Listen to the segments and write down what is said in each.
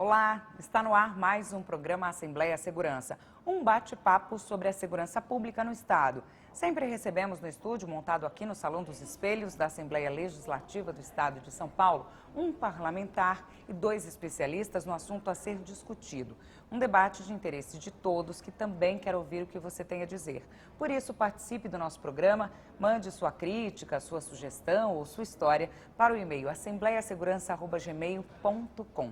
Olá, está no ar mais um programa Assembleia Segurança, um bate-papo sobre a segurança pública no Estado. Sempre recebemos no estúdio, montado aqui no Salão dos Espelhos da Assembleia Legislativa do Estado de São Paulo, um parlamentar e 2 especialistas no assunto a ser discutido. Um debate de interesse de todos que também quer ouvir o que você tem a dizer. Por isso, participe do nosso programa, mande sua crítica, sua sugestão ou sua história para o e-mail assembleiasegurança@gmail.com.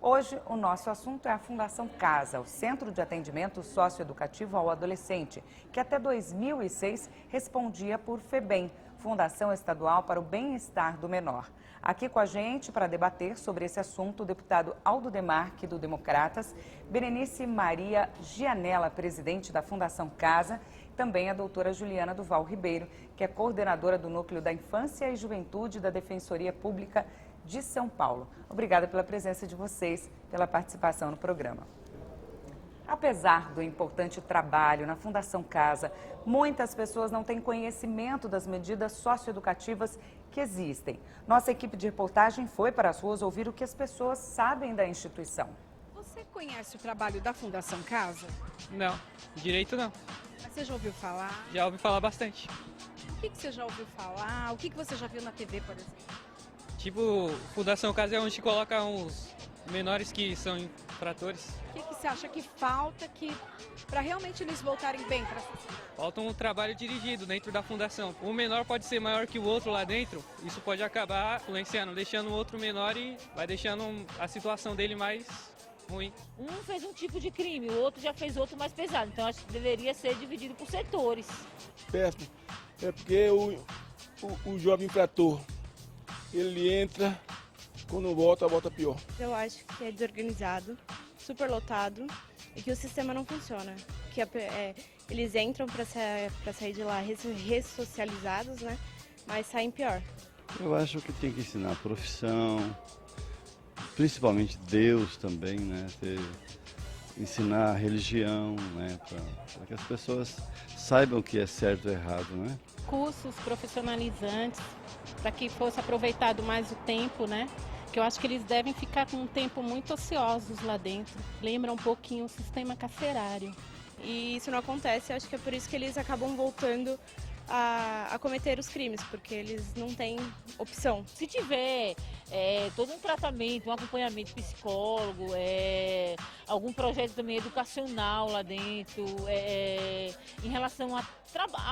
Hoje, o nosso assunto é a Fundação Casa, o Centro de Atendimento Socioeducativo ao Adolescente, que até 2006 respondia por FEBEM, Fundação Estadual para o Bem-Estar do Menor. Aqui com a gente para debater sobre esse assunto, o deputado Aldo Demarque, do Democratas, Berenice Maria Gianella, presidente da Fundação Casa, e também a doutora Juliana Duval Ribeiro, que é coordenadora do Núcleo da Infância e Juventude da Defensoria Pública de São Paulo. Obrigada pela presença de vocês, pela participação no programa. Apesar do importante trabalho na Fundação Casa, muitas pessoas não têm conhecimento das medidas socioeducativas que existem. Nossa equipe de reportagem foi para as ruas ouvir o que as pessoas sabem da instituição. Você conhece o trabalho da Fundação Casa? Não, direito não. Mas você já ouviu falar? Já ouvi falar bastante. O que você já ouviu falar? O que você já viu na TV, por exemplo? Tipo, Fundação Casa é onde coloca uns menores que são infratores. O que você acha que falta para realmente eles voltarem bem para a sociedade? Falta um trabalho dirigido dentro da fundação. Um menor pode ser maior que o outro lá dentro, isso pode acabar influenciando, deixando o outro menor e vai deixando a situação dele mais ruim. Um fez um tipo de crime, o outro já fez outro mais pesado. Então acho que deveria ser dividido por setores. Péssimo. É porque o jovem infrator, ele entra, quando volta pior. Eu acho que é desorganizado, superlotado e que o sistema não funciona. Que eles entram para sair de lá ressocializados, né? Mas saem pior. Eu acho que tem que ensinar a profissão, principalmente Deus também, né? Ensinar a religião, né? Para que as pessoas saibam o que é certo e errado, né? Cursos profissionalizantes, para que fosse aproveitado mais o tempo, né? Que eu acho que eles devem ficar com um tempo muito ociosos lá dentro. Lembra um pouquinho o sistema carcerário. E isso não acontece, eu acho que é por isso que eles acabam voltando a cometer os crimes, porque eles não têm opção. Se tiver todo um tratamento, um acompanhamento psicólogo, algum projeto também educacional lá dentro, em relação à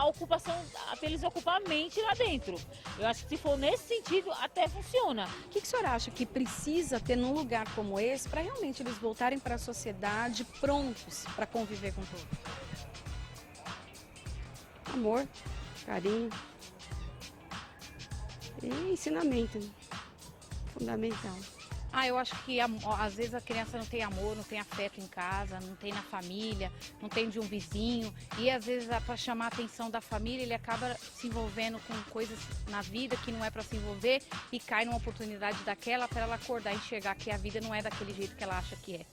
ocupação, para eles ocupar a mente lá dentro. Eu acho que se for nesse sentido, até funciona. O que o senhor acha que precisa ter num lugar como esse para realmente eles voltarem para a sociedade prontos para conviver com tudo? Amor, carinho e ensinamento, fundamental. Eu acho que às vezes a criança não tem amor, não tem afeto em casa, não tem na família, não tem de um vizinho. E às vezes para chamar a atenção da família ele acaba se envolvendo com coisas na vida que não é para se envolver e cai numa oportunidade daquela para ela acordar e enxergar que a vida não é daquele jeito que ela acha que é.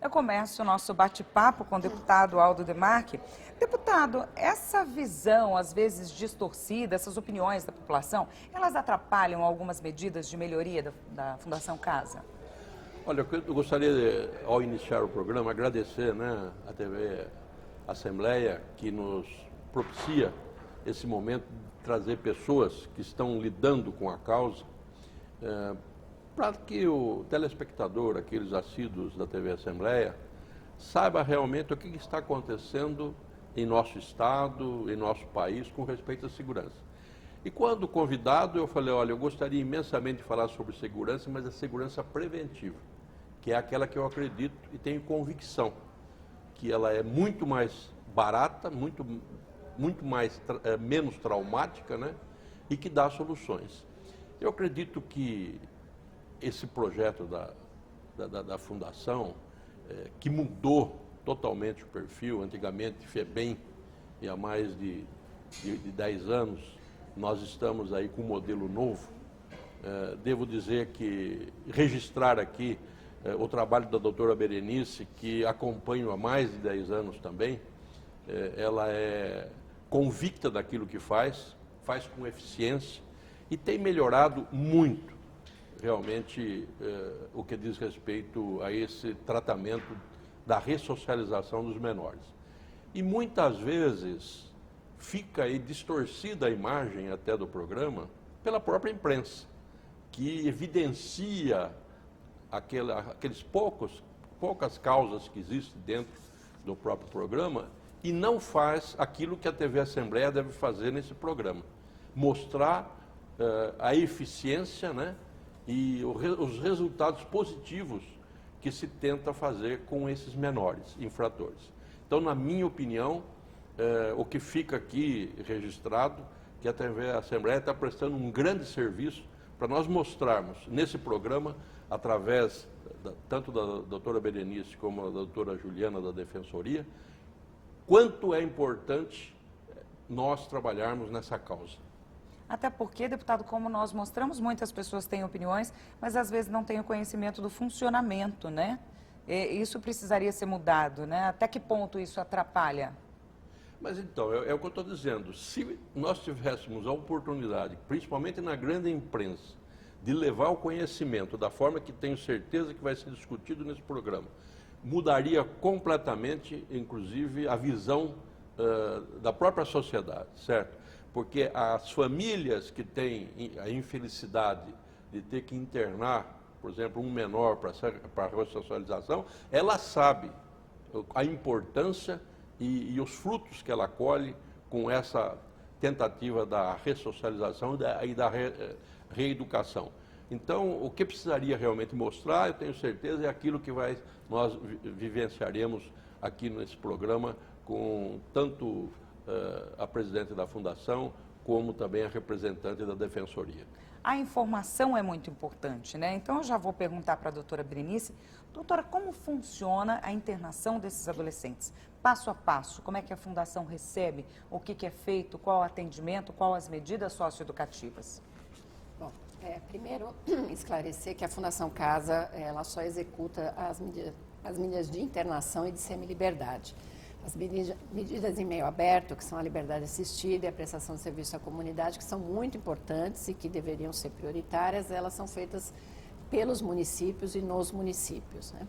Eu começo o nosso bate-papo com o deputado Aldo Demarque. Deputado, essa visão, às vezes distorcida, essas opiniões da população, elas atrapalham algumas medidas de melhoria da Fundação Casa? Olha, eu gostaria, ao iniciar o programa, agradecer, né, a TV Assembleia, que nos propicia esse momento de trazer pessoas que estão lidando com a causa, para que o telespectador, aqueles assíduos da TV Assembleia, saiba realmente o que está acontecendo em nosso estado, em nosso país, com respeito à segurança. E quando convidado, eu falei, olha, eu gostaria imensamente de falar sobre segurança, mas a segurança preventiva, que é aquela que eu acredito e tenho convicção, que ela é muito mais barata, menos traumática, né? E que dá soluções. Eu acredito que esse projeto da Fundação, que mudou totalmente o perfil, antigamente FEBEM, e há mais de 10 anos, nós estamos aí com um modelo novo. Devo dizer que registrar aqui o trabalho da doutora Berenice, que acompanho há mais de 10 anos também. Ela é convicta daquilo que faz com eficiência e tem melhorado muito. realmente o que diz respeito a esse tratamento da ressocialização dos menores. E muitas vezes fica aí distorcida a imagem até do programa pela própria imprensa, que evidencia aqueles poucas causas que existem dentro do próprio programa e não faz aquilo que a TV Assembleia deve fazer nesse programa. Mostrar a eficiência, né, e os resultados positivos que se tenta fazer com esses menores infratores. Então, na minha opinião, o que fica aqui registrado, que a TV Assembleia está prestando um grande serviço para nós mostrarmos nesse programa, através tanto da doutora Berenice como da doutora Juliana da Defensoria, quanto é importante nós trabalharmos nessa causa. Até porque, deputado, como nós mostramos, muitas pessoas têm opiniões, mas às vezes não têm o conhecimento do funcionamento, né? Isso precisaria ser mudado, né? Até que ponto isso atrapalha? Mas então, é o que eu estou dizendo, se nós tivéssemos a oportunidade, principalmente na grande imprensa, de levar o conhecimento da forma que tenho certeza que vai ser discutido nesse programa, mudaria completamente, inclusive, a visão da própria sociedade, certo? Porque as famílias que têm a infelicidade de ter que internar, por exemplo, um menor para a ressocialização, ela sabe a importância e os frutos que ela colhe com essa tentativa da ressocialização e da reeducação. Então, o que precisaria realmente mostrar, eu tenho certeza, é aquilo que nós vivenciaremos aqui nesse programa com tanto a presidente da Fundação, como também a representante da Defensoria. A informação é muito importante, né? Então, eu já vou perguntar para a doutora Berenice. Doutora, como funciona a internação desses adolescentes? Passo a passo, como é que a Fundação recebe? O que é feito? Qual o atendimento? Qual as medidas socioeducativas? Bom, primeiro, esclarecer que a Fundação Casa, ela só executa as medidas de internação e de semiliberdade. As medidas em meio aberto, que são a liberdade assistida e a prestação de serviço à comunidade, que são muito importantes e que deveriam ser prioritárias, elas são feitas pelos municípios e nos municípios, né?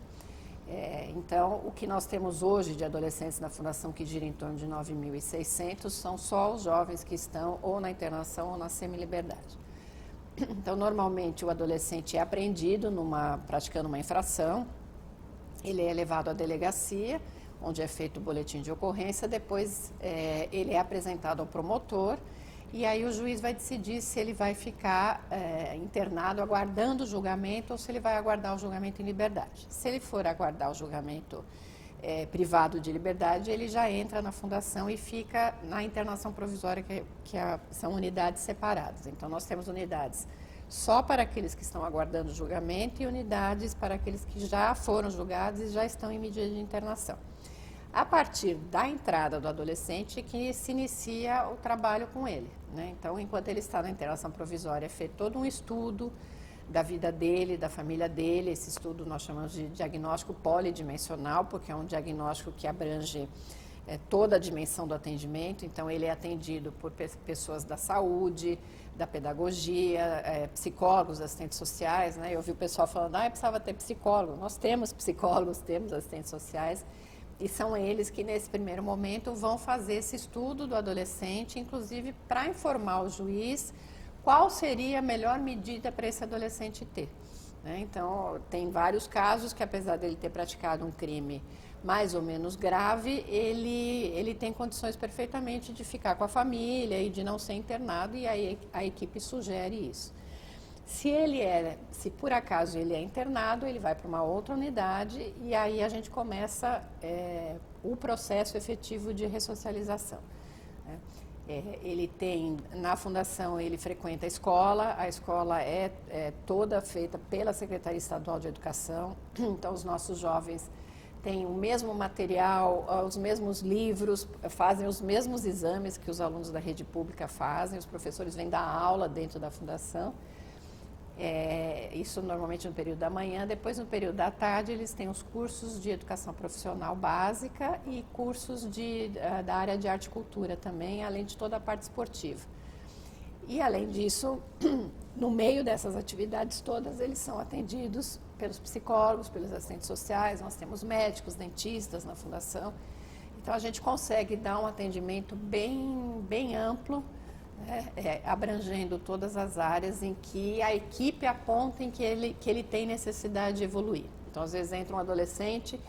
Então, o que nós temos hoje de adolescentes na Fundação, que gira em torno de 9.600, são só os jovens que estão ou na internação ou na semiliberdade. Então, normalmente, o adolescente é apreendido praticando uma infração, ele é levado à delegacia, onde é feito o boletim de ocorrência, depois ele é apresentado ao promotor e aí o juiz vai decidir se ele vai ficar internado aguardando o julgamento ou se ele vai aguardar o julgamento em liberdade. Se ele for aguardar o julgamento privado de liberdade, ele já entra na Fundação e fica na internação provisória, são unidades separadas. Então, nós temos unidades só para aqueles que estão aguardando o julgamento e unidades para aqueles que já foram julgados e já estão em medida de internação. A partir da entrada do adolescente que se inicia o trabalho com ele, né? Então, enquanto ele está na internação provisória, é feito todo um estudo da vida dele, da família dele. Esse estudo nós chamamos de diagnóstico polidimensional, porque é um diagnóstico que abrange toda a dimensão do atendimento. Então, ele é atendido por pessoas da saúde, da pedagogia, psicólogos, assistentes sociais, né? Eu ouvi o pessoal falando, precisava ter psicólogo. Nós temos psicólogos, temos assistentes sociais. E são eles que, nesse primeiro momento, vão fazer esse estudo do adolescente, inclusive para informar o juiz qual seria a melhor medida para esse adolescente ter, né? Então, tem vários casos que, apesar dele ter praticado um crime mais ou menos grave, ele tem condições perfeitamente de ficar com a família e de não ser internado, e aí a equipe sugere isso. Se por acaso ele é internado, ele vai para uma outra unidade e aí a gente começa o processo efetivo de ressocialização, né? Ele tem, na Fundação, ele frequenta a escola é toda feita pela Secretaria Estadual de Educação, então os nossos jovens têm o mesmo material, os mesmos livros, fazem os mesmos exames que os alunos da rede pública fazem, os professores vêm dar aula dentro da Fundação. Isso normalmente no período da manhã. Depois, no período da tarde, eles têm os cursos de educação profissional básica e cursos da área de arte e cultura também, além de toda a parte esportiva. E, além disso, No meio dessas atividades todas, eles são atendidos pelos psicólogos, pelos assistentes sociais, nós temos médicos, dentistas na fundação. Então, a gente consegue dar um atendimento bem amplo, né, abrangendo todas as áreas em que a equipe aponta em que ele tem necessidade de evoluir. Então, às vezes, entra um adolescente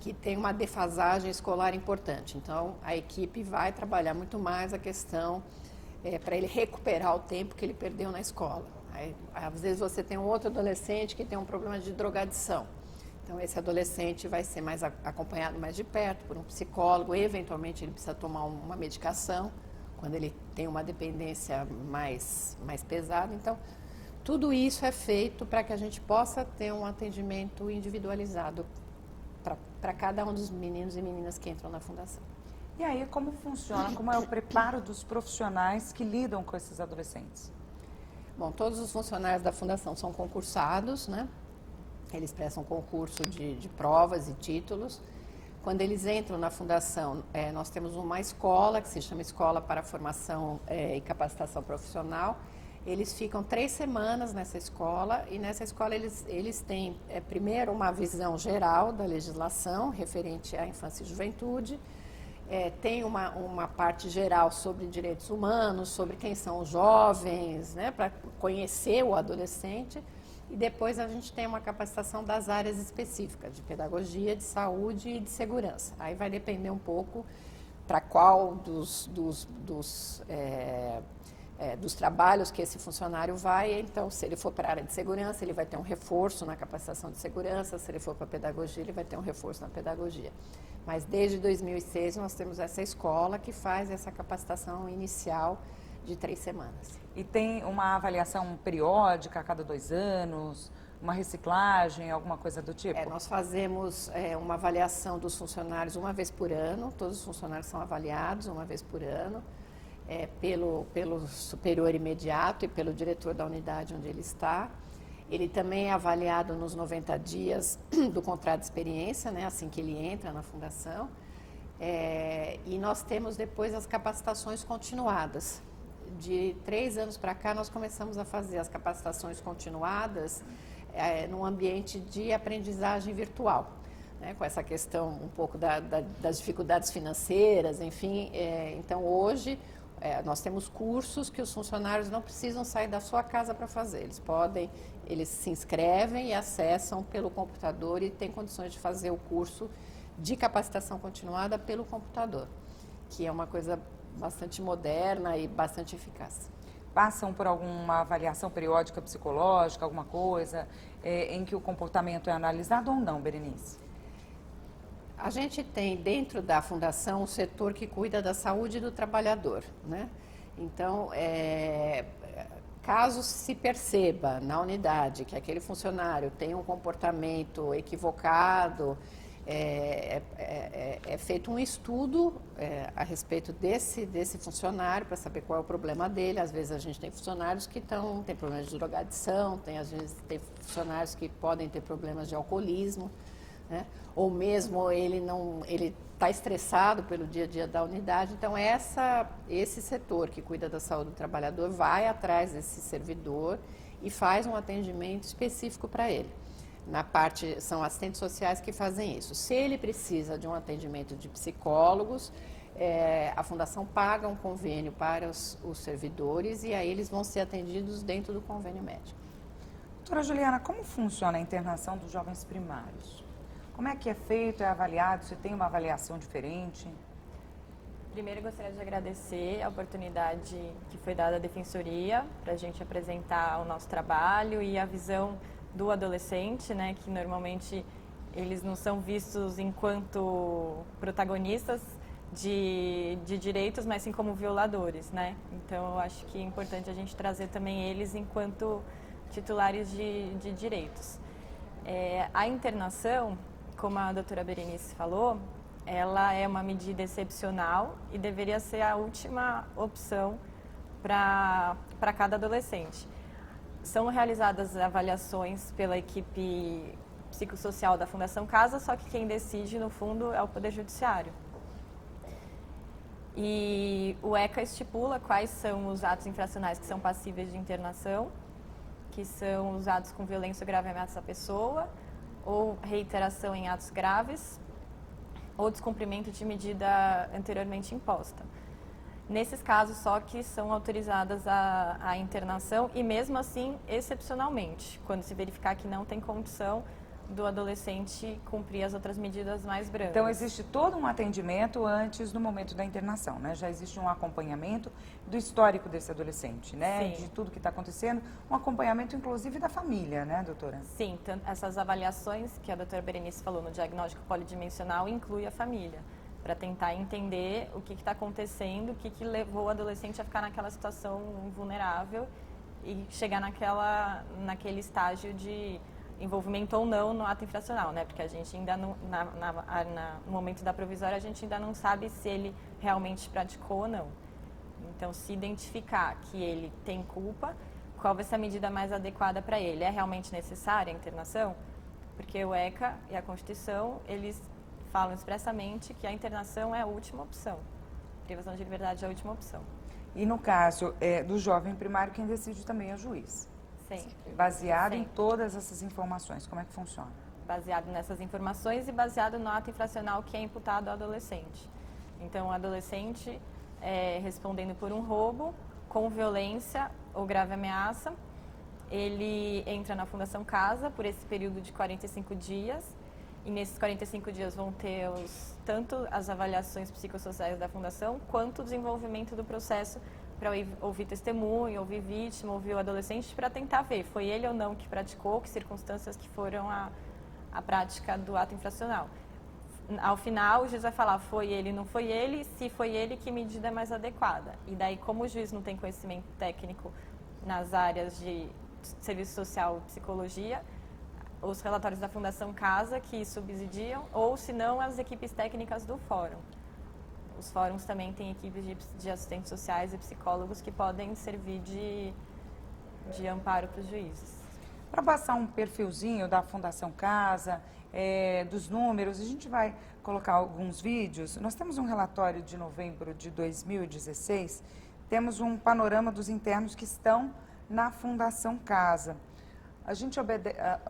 que tem uma defasagem escolar importante. Então, a equipe vai trabalhar muito mais a questão para ele recuperar o tempo que ele perdeu na escola. Aí, às vezes, você tem um outro adolescente que tem um problema de drogadição. Então, esse adolescente vai ser mais acompanhado mais de perto por um psicólogo. Eventualmente, ele precisa tomar uma medicação quando ele tem uma dependência mais pesada. Então, tudo isso é feito para que a gente possa ter um atendimento individualizado para cada um dos meninos e meninas que entram na fundação. E aí, como funciona? Como é o preparo dos profissionais que lidam com esses adolescentes? Bom, todos os funcionários da fundação são concursados, né? Eles prestam concurso de provas e títulos. Quando eles entram na fundação, nós temos uma escola, que se chama Escola para Formação e Capacitação Profissional. Eles ficam 3 semanas nessa escola, e nessa escola eles têm, primeiro, uma visão geral da legislação referente à infância e juventude, tem uma parte geral sobre direitos humanos, sobre quem são os jovens, né, para conhecer o adolescente. E depois a gente tem uma capacitação das áreas específicas, de pedagogia, de saúde e de segurança. Aí vai depender um pouco para qual dos trabalhos que esse funcionário vai. Então, se ele for para a área de segurança, ele vai ter um reforço na capacitação de segurança. Se ele for para a pedagogia, ele vai ter um reforço na pedagogia. Mas desde 2006 nós temos essa escola que faz essa capacitação inicial de 3 semanas. E tem uma avaliação periódica a cada 2 anos, uma reciclagem, alguma coisa do tipo? Nós fazemos uma avaliação dos funcionários uma vez por ano, todos os funcionários são avaliados uma vez por ano, pelo superior imediato e pelo diretor da unidade onde ele está. Ele também é avaliado nos 90 dias do contrato de experiência, né, assim que ele entra na fundação. E nós temos depois as capacitações continuadas. De 3 anos para cá, nós começamos a fazer as capacitações continuadas num ambiente de aprendizagem virtual, né, com essa questão um pouco das dificuldades financeiras, enfim. Então, hoje, nós temos cursos que os funcionários não precisam sair da sua casa para fazer. Eles se inscrevem e acessam pelo computador e têm condições de fazer o curso de capacitação continuada pelo computador, que é uma coisa bastante moderna e bastante eficaz. Passam por alguma avaliação periódica psicológica, alguma coisa em que o comportamento é analisado ou não, Berenice? A gente tem dentro da fundação um setor que cuida da saúde do trabalhador, né? Então, caso se perceba na unidade que aquele funcionário tem um comportamento equivocado, é feito um estudo a respeito desse funcionário para saber qual é o problema dele. Às vezes a gente tem funcionários que têm problemas de drogadição, às vezes tem funcionários que podem ter problemas de alcoolismo, né? Ou mesmo ele está estressado pelo dia a dia da unidade. Então, esse setor que cuida da saúde do trabalhador vai atrás desse servidor e faz um atendimento específico para ele. Na parte, são assistentes sociais que fazem isso. Se ele precisa de um atendimento de psicólogos, a Fundação paga um convênio para os servidores e aí eles vão ser atendidos dentro do convênio médico. Doutora Juliana, como funciona a internação dos jovens primários? Como é que é feito, é avaliado, se tem uma avaliação diferente? Primeiro, eu gostaria de agradecer a oportunidade que foi dada à Defensoria para a gente apresentar o nosso trabalho e a visão do adolescente, né, que normalmente eles não são vistos enquanto protagonistas de direitos, mas sim como violadores, né? Então, eu acho que é importante a gente trazer também eles enquanto titulares de direitos. A internação, como a doutora Berenice falou, ela é uma medida excepcional e deveria ser a última opção para cada adolescente. São realizadas avaliações pela equipe psicossocial da Fundação Casa, só que quem decide, no fundo, é o Poder Judiciário. E o ECA estipula quais são os atos infracionais que são passíveis de internação que são os atos com violência ou grave ameaça à pessoa, ou reiteração em atos graves, ou descumprimento de medida anteriormente imposta. Nesses casos só que são autorizadas a internação e mesmo assim, excepcionalmente, quando se verificar que não tem condição do adolescente cumprir as outras medidas mais brandas. Então, existe todo um atendimento antes do momento da internação, né? Já existe um acompanhamento do histórico desse adolescente, né? Sim. De tudo que está acontecendo, um acompanhamento, inclusive, da família, né, doutora? Sim, essas avaliações que a doutora Berenice falou no diagnóstico polidimensional inclui a família, para tentar entender o que está acontecendo, o que levou o adolescente a ficar naquela situação vulnerável e chegar naquele estágio de envolvimento ou não no ato infracional, né? Porque a gente ainda no momento da provisória a gente ainda não sabe se ele realmente praticou ou não. Então, se identificar que ele tem culpa, qual vai ser a medida mais adequada para ele? É realmente necessária a internação? Porque o ECA e a Constituição, eles falam expressamente que a internação é a última opção. Privação de liberdade é a última opção. E no caso do jovem primário, quem decide também é o juiz. Sim. Baseado em Sim. todas essas informações, como é que funciona? Baseado nessas informações e baseado no ato infracional que é imputado ao adolescente. Então, o adolescente, respondendo por um roubo, com violência ou grave ameaça, ele entra na Fundação Casa por esse período de 45 dias, e nesses 45 dias vão ter tanto as avaliações psicossociais da Fundação, quanto o desenvolvimento do processo para ouvir testemunho, ouvir vítima, ouvir o adolescente, para tentar ver, foi ele ou não que praticou, que circunstâncias que foram a prática do ato infracional. Ao final, o juiz vai falar, foi ele, não foi ele, se foi ele, que medida é mais adequada. E daí, como o juiz não tem conhecimento técnico nas áreas de serviço social e psicologia, os relatórios da Fundação Casa que subsidiam, ou se não, as equipes técnicas do fórum. Os fóruns também têm equipes de assistentes sociais e psicólogos que podem servir de amparo para os juízes. Para passar um perfilzinho da Fundação Casa, dos números, a gente vai colocar alguns vídeos. Nós temos um relatório de novembro de 2016, temos um panorama dos internos que estão na Fundação Casa. A gente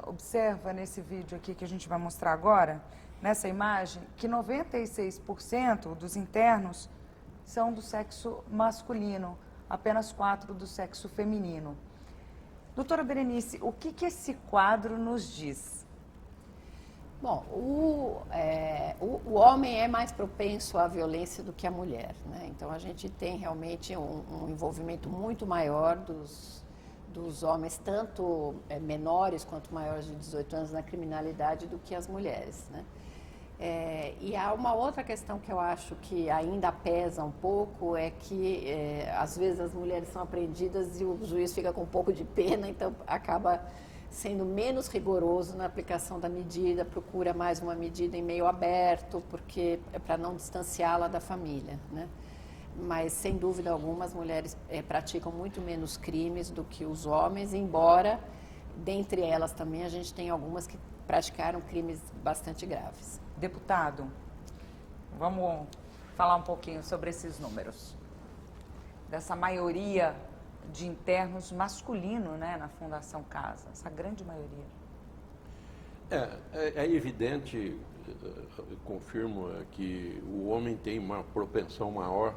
observa nesse vídeo aqui que a gente vai mostrar agora, nessa imagem, que 96% dos internos são do sexo masculino, apenas 4% do sexo feminino. Doutora Berenice, o que esse quadro nos diz? Bom, o homem é mais propenso à violência do que a mulher, né? Então, a gente tem realmente um envolvimento muito maior dos homens, tanto menores quanto maiores de 18 anos, na criminalidade do que as mulheres, né? E há uma outra questão que eu acho que ainda pesa um pouco, é que às vezes as mulheres são apreendidas e o juiz fica com um pouco de pena, então acaba sendo menos rigoroso na aplicação da medida, procura mais uma medida em meio aberto, porque é para não distanciá-la da família, né? Mas, sem dúvida alguma, as mulheres praticam muito menos crimes do que os homens, embora, dentre elas também, a gente tem algumas que praticaram crimes bastante graves. Deputado, vamos falar um pouquinho sobre esses números. Dessa maioria de internos masculino, né, na Fundação Casa, essa grande maioria. É evidente, confirmo, que o homem tem uma propensão maior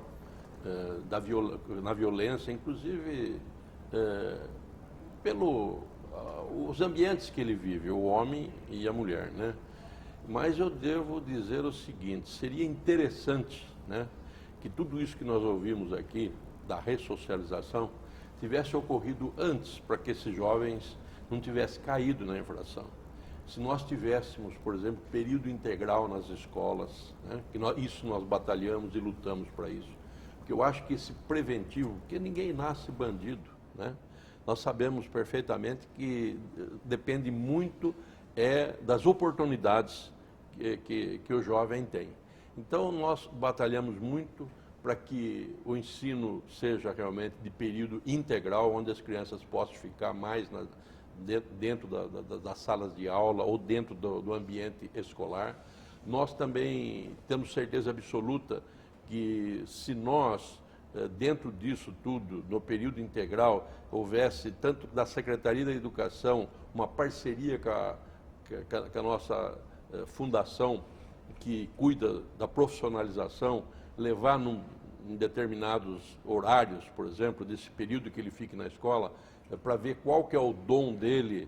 na violência, inclusive pelos ambientes que ele vive, o homem e a mulher, né? Mas eu devo dizer o seguinte, seria interessante, né, que tudo isso que nós ouvimos aqui, da ressocialização, tivesse ocorrido antes, para que esses jovens não tivessem caído na infração. Se nós tivéssemos, por exemplo, período integral nas escolas, né, isso nós batalhamos e lutamos para isso. Porque eu acho que esse preventivo, porque ninguém nasce bandido, né? Nós sabemos perfeitamente que depende muito das oportunidades que o jovem tem. Então, nós batalhamos muito para que o ensino seja realmente de período integral, onde as crianças possam ficar mais dentro das salas de aula ou dentro do ambiente escolar. Nós também temos certeza absoluta que, se nós dentro disso tudo, no período integral, houvesse, tanto da Secretaria da Educação, uma parceria com a nossa fundação, que cuida da profissionalização, levar em determinados horários, por exemplo, desse período que ele fique na escola, para ver qual que é o dom dele,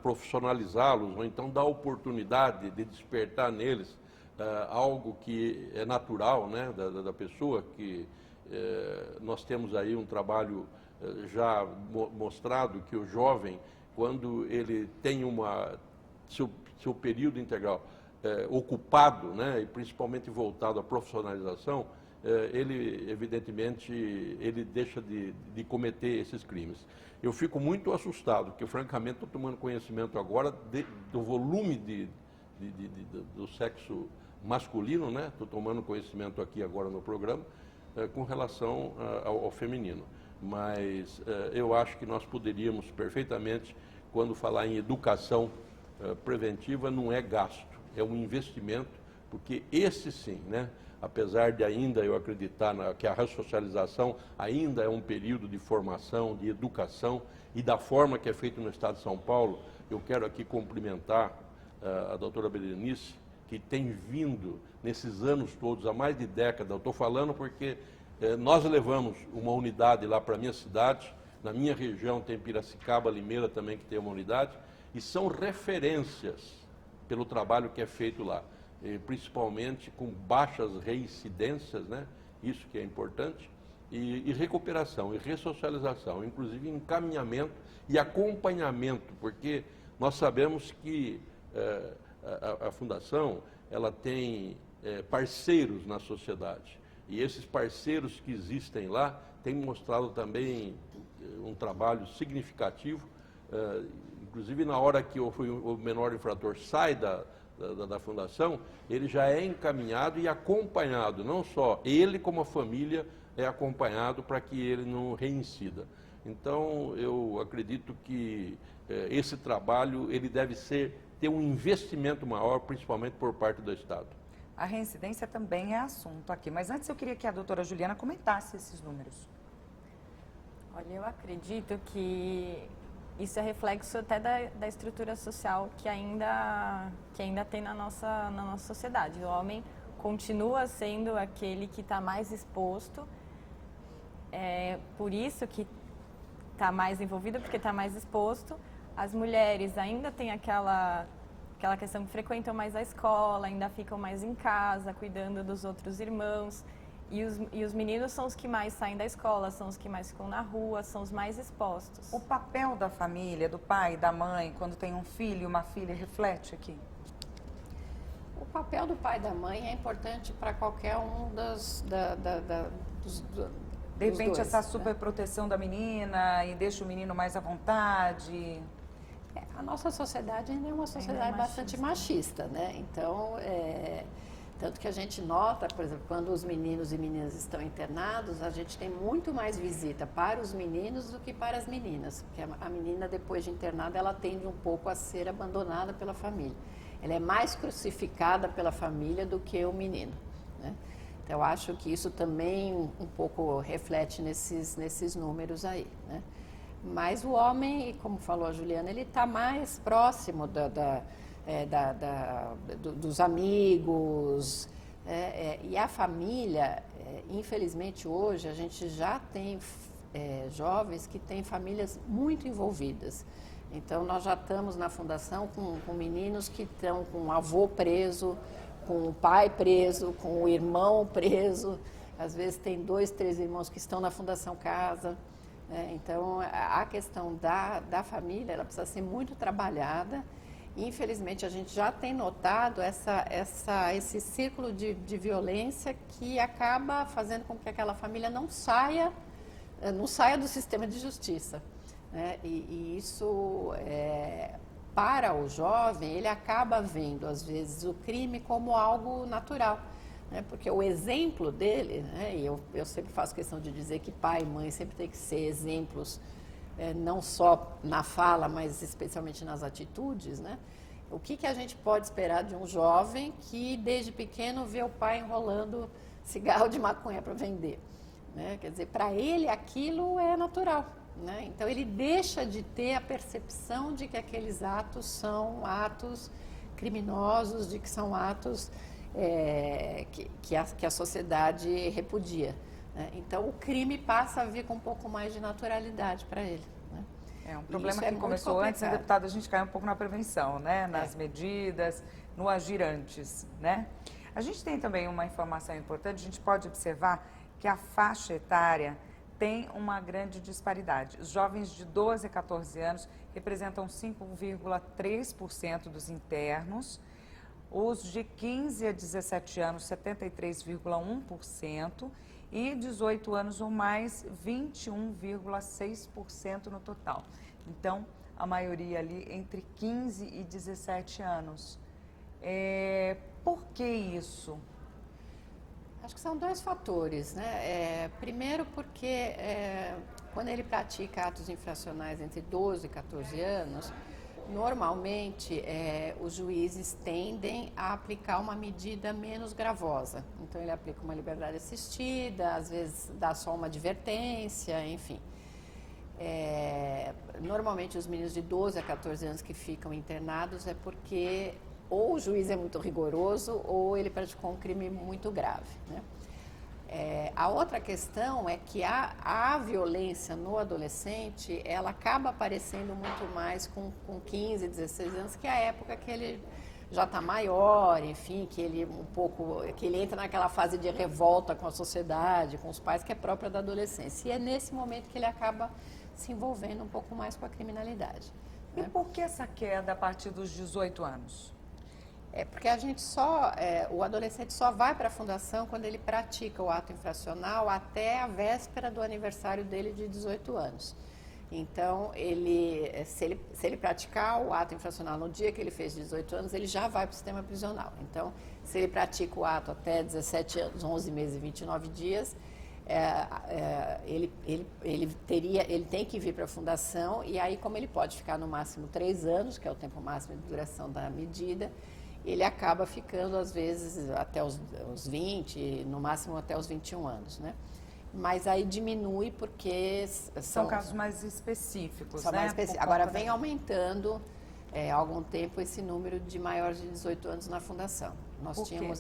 profissionalizá-los, ou então dar oportunidade de despertar neles algo que é natural, né, da pessoa, que nós temos aí um trabalho já mostrado que o jovem, quando ele tem seu período integral ocupado, né, e principalmente voltado à profissionalização, ele, evidentemente, ele deixa de cometer esses crimes. Eu fico muito assustado, porque, francamente, estou tomando conhecimento agora do volume do sexo masculino, né? Estou tomando conhecimento aqui agora no programa, com relação ao feminino. Mas eu acho que nós poderíamos perfeitamente, quando falar em educação preventiva, não é gasto, é um investimento, porque esse sim, né? Apesar de ainda eu acreditar que a ressocialização ainda é um período de formação, de educação, e da forma que é feito no Estado de São Paulo, eu quero aqui cumprimentar a doutora Berenice, que tem vindo nesses anos todos, há mais de década. Eu estou falando porque nós levamos uma unidade lá para a minha cidade, na minha região tem Piracicaba, Limeira também, que tem uma unidade, e são referências pelo trabalho que é feito lá. Principalmente com baixas reincidências, né? Isso que é importante, e recuperação, e ressocialização, inclusive encaminhamento e acompanhamento, porque nós sabemos que a Fundação ela tem parceiros na sociedade, e esses parceiros que existem lá têm mostrado também um trabalho significativo, inclusive na hora que o menor infrator sai da Fundação, ele já é encaminhado e acompanhado, não só ele como a família é acompanhado para que ele não reincida. Então, eu acredito que esse trabalho ele deve ter um investimento maior, principalmente por parte do Estado. A reincidência também é assunto aqui, mas antes eu queria que a doutora Juliana comentasse esses números. Olha, eu acredito que isso é reflexo até da estrutura social que ainda tem na nossa sociedade. O homem continua sendo aquele que está mais exposto, por isso que está mais envolvido, porque está mais exposto. As mulheres ainda têm aquela questão que frequentam mais a escola, ainda ficam mais em casa, cuidando dos outros irmãos. E os meninos são os que mais saem da escola, são os que mais ficam na rua, são os mais expostos. O papel da família, do pai, da mãe, quando tem um filho e uma filha, reflete aqui? O papel do pai e da mãe é importante para qualquer um dos de repente, dois, essa superproteção da menina e deixa o menino mais à vontade. A nossa sociedade ainda é uma sociedade bastante machista, né? Então, tanto que a gente nota, por exemplo, quando os meninos e meninas estão internados, a gente tem muito mais visita para os meninos do que para as meninas. Porque a menina, depois de internada, ela tende um pouco a ser abandonada pela família. Ela é mais crucificada pela família do que o menino, né? Então, eu acho que isso também um pouco reflete nesses números aí, né? Mas o homem, como falou a Juliana, ele está mais próximo dos amigos, e a família, infelizmente hoje a gente já tem jovens que têm famílias muito envolvidas. Então nós já estamos na fundação com meninos que estão com o avô preso, com o pai preso, com o irmão preso, às vezes tem 2, 3 irmãos que estão na Fundação Casa. Então a questão da família ela precisa ser muito trabalhada. Infelizmente, a gente já tem notado esse círculo de violência que acaba fazendo com que aquela família não saia do sistema de justiça, né? E isso, para o jovem, ele acaba vendo, às vezes, o crime como algo natural, né? Porque o exemplo dele, né? E eu sempre faço questão de dizer que pai e mãe sempre tem que ser exemplos, não só na fala, mas especialmente nas atitudes, né? O que a gente pode esperar de um jovem que, desde pequeno, vê o pai enrolando cigarro de maconha para vender. Né? Quer dizer, para ele aquilo é natural. Né? Então ele deixa de ter a percepção de que aqueles atos são atos criminosos, de que são atos que a sociedade repudia. Né? Então o crime passa a vir com um pouco mais de naturalidade para ele. Né? É um problema que muito começou antes, né, complicado. deputada? A gente cai um pouco na prevenção, né? Nas medidas, no agir antes, né? A gente tem também uma informação importante, a gente pode observar que a faixa etária tem uma grande disparidade. Os jovens de 12 a 14 anos representam 5,3% dos internos, os de 15 a 17 anos, 73,1%, e 18 anos ou mais, 21,6% no total. Então, a maioria ali entre 15 e 17 anos. Por que isso? Acho que são dois fatores, né? Primeiro porque quando ele pratica atos infracionais entre 12 e 14 anos, normalmente os juízes tendem a aplicar uma medida menos gravosa. Então ele aplica uma liberdade assistida, às vezes dá só uma advertência, enfim. Normalmente os meninos de 12 a 14 anos que ficam internados é porque ou o juiz é muito rigoroso ou ele praticou um crime muito grave. Né? A outra questão é que a violência no adolescente, ela acaba aparecendo muito mais com 15, 16 anos, que é a época que ele já está maior, enfim, que ele entra naquela fase de revolta com a sociedade, com os pais, que é própria da adolescência. E é nesse momento que ele acaba se envolvendo um pouco mais com a criminalidade. E por que essa queda a partir dos 18 anos? Porque o adolescente só vai para a fundação quando ele pratica o ato infracional até a véspera do aniversário dele de 18 anos. Então, se ele praticar o ato infracional no dia que ele fez 18 anos, ele já vai para o sistema prisional. Então, se ele pratica o ato até 17 anos, 11 meses e 29 dias, ele tem que vir para a fundação, e aí, como ele pode ficar no máximo 3 anos, que é o tempo máximo de duração da medida, ele acaba ficando, às vezes, até os 20, no máximo até os 21 anos, né? Mas aí diminui porque são casos mais específicos, são né? mais específicos. Agora vem aumentando há algum tempo esse número de maiores de 18 anos na fundação.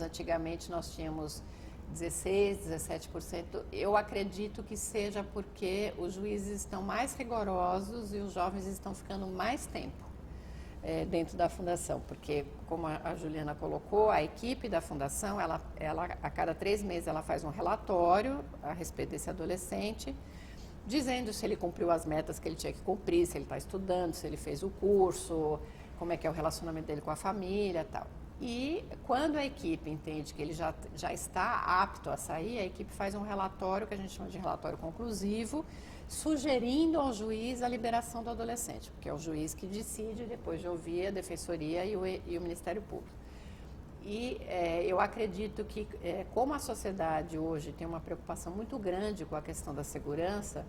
Antigamente nós tínhamos 16, 17%. Eu acredito que seja porque os juízes estão mais rigorosos e os jovens estão ficando mais tempo dentro da fundação, porque, como a Juliana colocou, a equipe da fundação, ela a cada 3 meses ela faz um relatório a respeito desse adolescente, dizendo se ele cumpriu as metas que ele tinha que cumprir, se ele está estudando, se ele fez o curso, como é que é o relacionamento dele com a família e tal. E quando a equipe entende que ele já está apto a sair, a equipe faz um relatório, que a gente chama de relatório conclusivo, sugerindo ao juiz a liberação do adolescente, porque é o juiz que decide, depois de ouvir a Defensoria e o Ministério Público. E eu acredito que, como a sociedade hoje tem uma preocupação muito grande com a questão da segurança,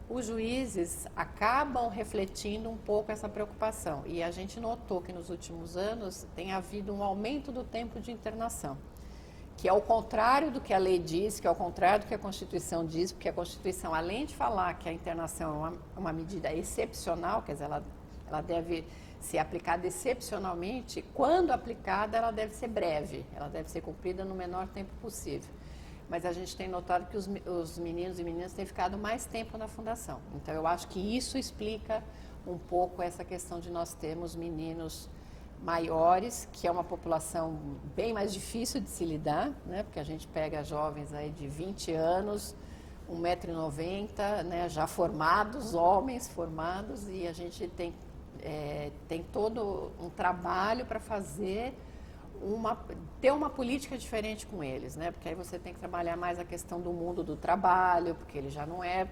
os juízes acabam refletindo um pouco essa preocupação. E a gente notou que nos últimos anos tem havido um aumento do tempo de internação, que é o contrário do que a lei diz, que é o contrário do que a Constituição diz, porque a Constituição, além de falar que a internação é uma medida excepcional, quer dizer, ela deve ser aplicada excepcionalmente, quando aplicada ela deve ser breve, ela deve ser cumprida no menor tempo possível. Mas a gente tem notado que os meninos e meninas têm ficado mais tempo na fundação. Então, eu acho que isso explica um pouco essa questão de nós termos meninos maiores, que é uma população bem mais difícil de se lidar, né? Porque a gente pega jovens aí de 20 anos, 1,90 m, né? Já formados, homens formados, e a gente tem todo um trabalho para ter uma política diferente com eles, né? Porque aí você tem que trabalhar mais a questão do mundo do trabalho, porque ele já não é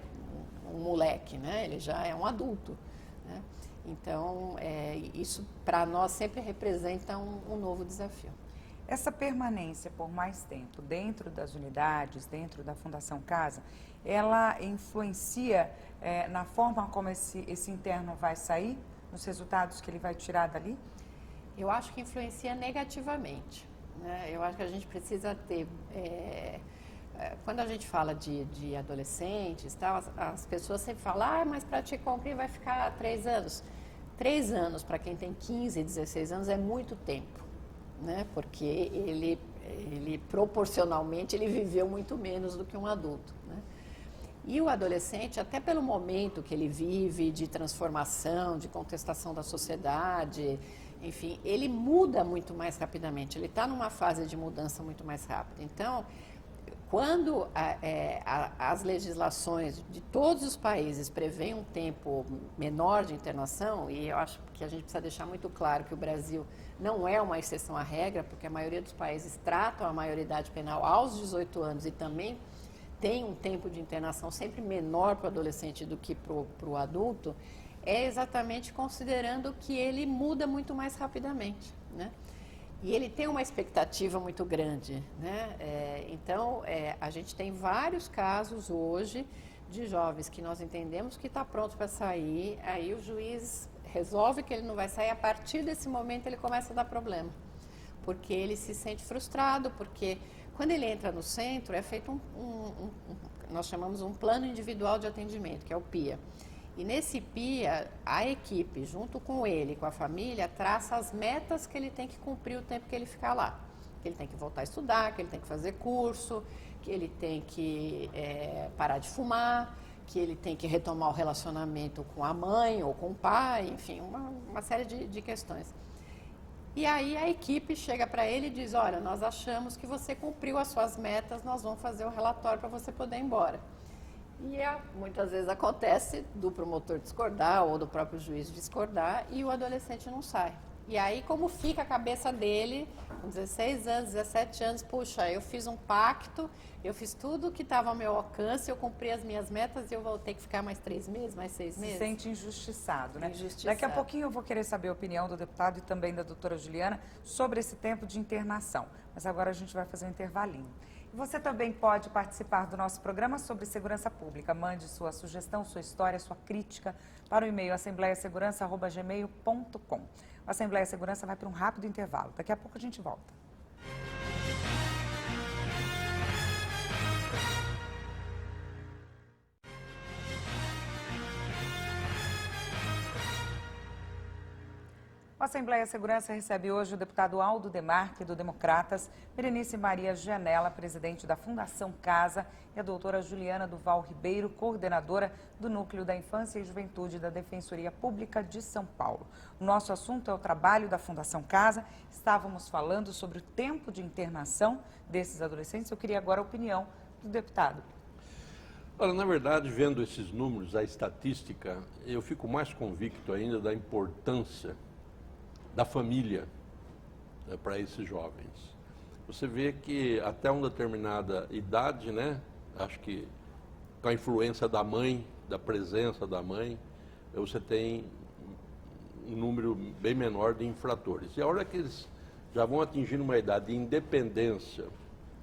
um moleque, né? Ele já é um adulto, né? Então, isso para nós sempre representa um novo desafio. Essa permanência por mais tempo dentro das unidades, dentro da Fundação Casa, ela influencia na forma como esse interno vai sair, nos resultados que ele vai tirar dali? Eu acho que influencia negativamente, né? Eu acho que a gente precisa ter quando a gente fala de adolescentes, tal, as pessoas sempre falam, mas para te cumprir vai ficar 3 anos. 3 anos para quem tem 15, 16 anos é muito tempo, né? Porque ele proporcionalmente ele viveu muito menos do que um adulto, né? E o adolescente, até pelo momento que ele vive de transformação, de contestação da sociedade, enfim, ele muda muito mais rapidamente, ele está numa fase de mudança muito mais rápida. Então, quando as legislações de todos os países prevêem um tempo menor de internação, e eu acho que a gente precisa deixar muito claro que o Brasil não é uma exceção à regra, porque a maioria dos países tratam a maioridade penal aos 18 anos e também tem um tempo de internação sempre menor para o adolescente do que para o adulto, é exatamente considerando que ele muda muito mais rapidamente, né? E ele tem uma expectativa muito grande, né? Então, a gente tem vários casos hoje de jovens que nós entendemos que está pronto para sair, aí o juiz resolve que ele não vai sair, a partir desse momento ele começa a dar problema, porque ele se sente frustrado, porque quando ele entra no centro é feito nós chamamos um plano individual de atendimento, que é o PIA. E nesse PIA, a equipe, junto com ele, com a família, traça as metas que ele tem que cumprir o tempo que ele ficar lá. Que ele tem que voltar a estudar, que ele tem que fazer curso, que ele tem que parar de fumar, que ele tem que retomar o relacionamento com a mãe ou com o pai, enfim, uma série de questões. E aí a equipe chega para ele e diz, olha, nós achamos que você cumpriu as suas metas, nós vamos fazer o relatório para você poder ir embora. E muitas vezes acontece do promotor discordar ou do próprio juiz discordar e o adolescente não sai. E aí como fica a cabeça dele, com 16 anos, 17 anos, puxa, eu fiz um pacto, eu fiz tudo que estava ao meu alcance, eu cumpri as minhas metas e eu vou ter que ficar mais 3 meses, mais 6 meses? Se sente injustiçado, né? Injustiçado. Daqui a pouquinho eu vou querer saber a opinião do deputado e também da doutora Juliana sobre esse tempo de internação. Mas agora a gente vai fazer um intervalinho. Você também pode participar do nosso programa sobre segurança pública. Mande sua sugestão, sua história, sua crítica para o e-mail assembleiasegurança@gmail.com. A Assembleia Segurança vai para um rápido intervalo. Daqui a pouco a gente volta. A Assembleia Segurança recebe hoje o deputado Aldo Demarque, do Democratas, Berenice Maria Janela, presidente da Fundação Casa, e a doutora Juliana Duval Ribeiro, coordenadora do Núcleo da Infância e Juventude da Defensoria Pública de São Paulo. O nosso assunto é o trabalho da Fundação Casa. Estávamos falando sobre o tempo de internação desses adolescentes. Eu queria agora a opinião do deputado. Olha, na verdade, vendo esses números, a estatística, eu fico mais convicto ainda da importância da família, né, para esses jovens. Você vê que até uma determinada idade, né, acho que com a influência da mãe, da presença da mãe, você tem um número bem menor de infratores. E a hora que eles já vão atingindo uma idade de independência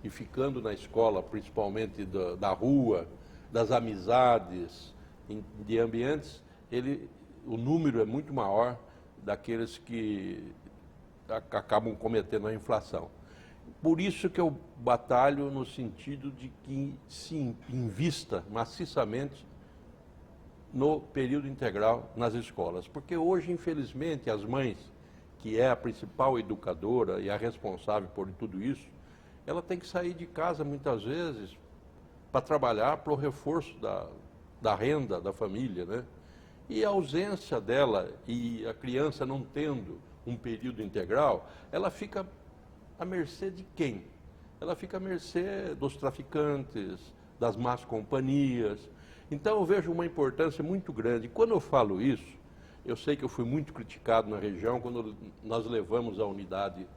e ficando na escola, principalmente da rua, das amizades, de ambientes, o número é muito maior daqueles que acabam cometendo a infração. Por isso que eu batalho no sentido de que se invista maciçamente no período integral nas escolas. Porque hoje, infelizmente, as mães, que é a principal educadora e a responsável por tudo isso, ela tem que sair de casa muitas vezes para trabalhar para o reforço da renda da família, né? E a ausência dela e a criança não tendo um período integral, ela fica à mercê de quem? Ela fica à mercê dos traficantes, das más companhias. Então eu vejo uma importância muito grande. Quando eu falo isso, eu sei que eu fui muito criticado na região quando nós levamos a unidade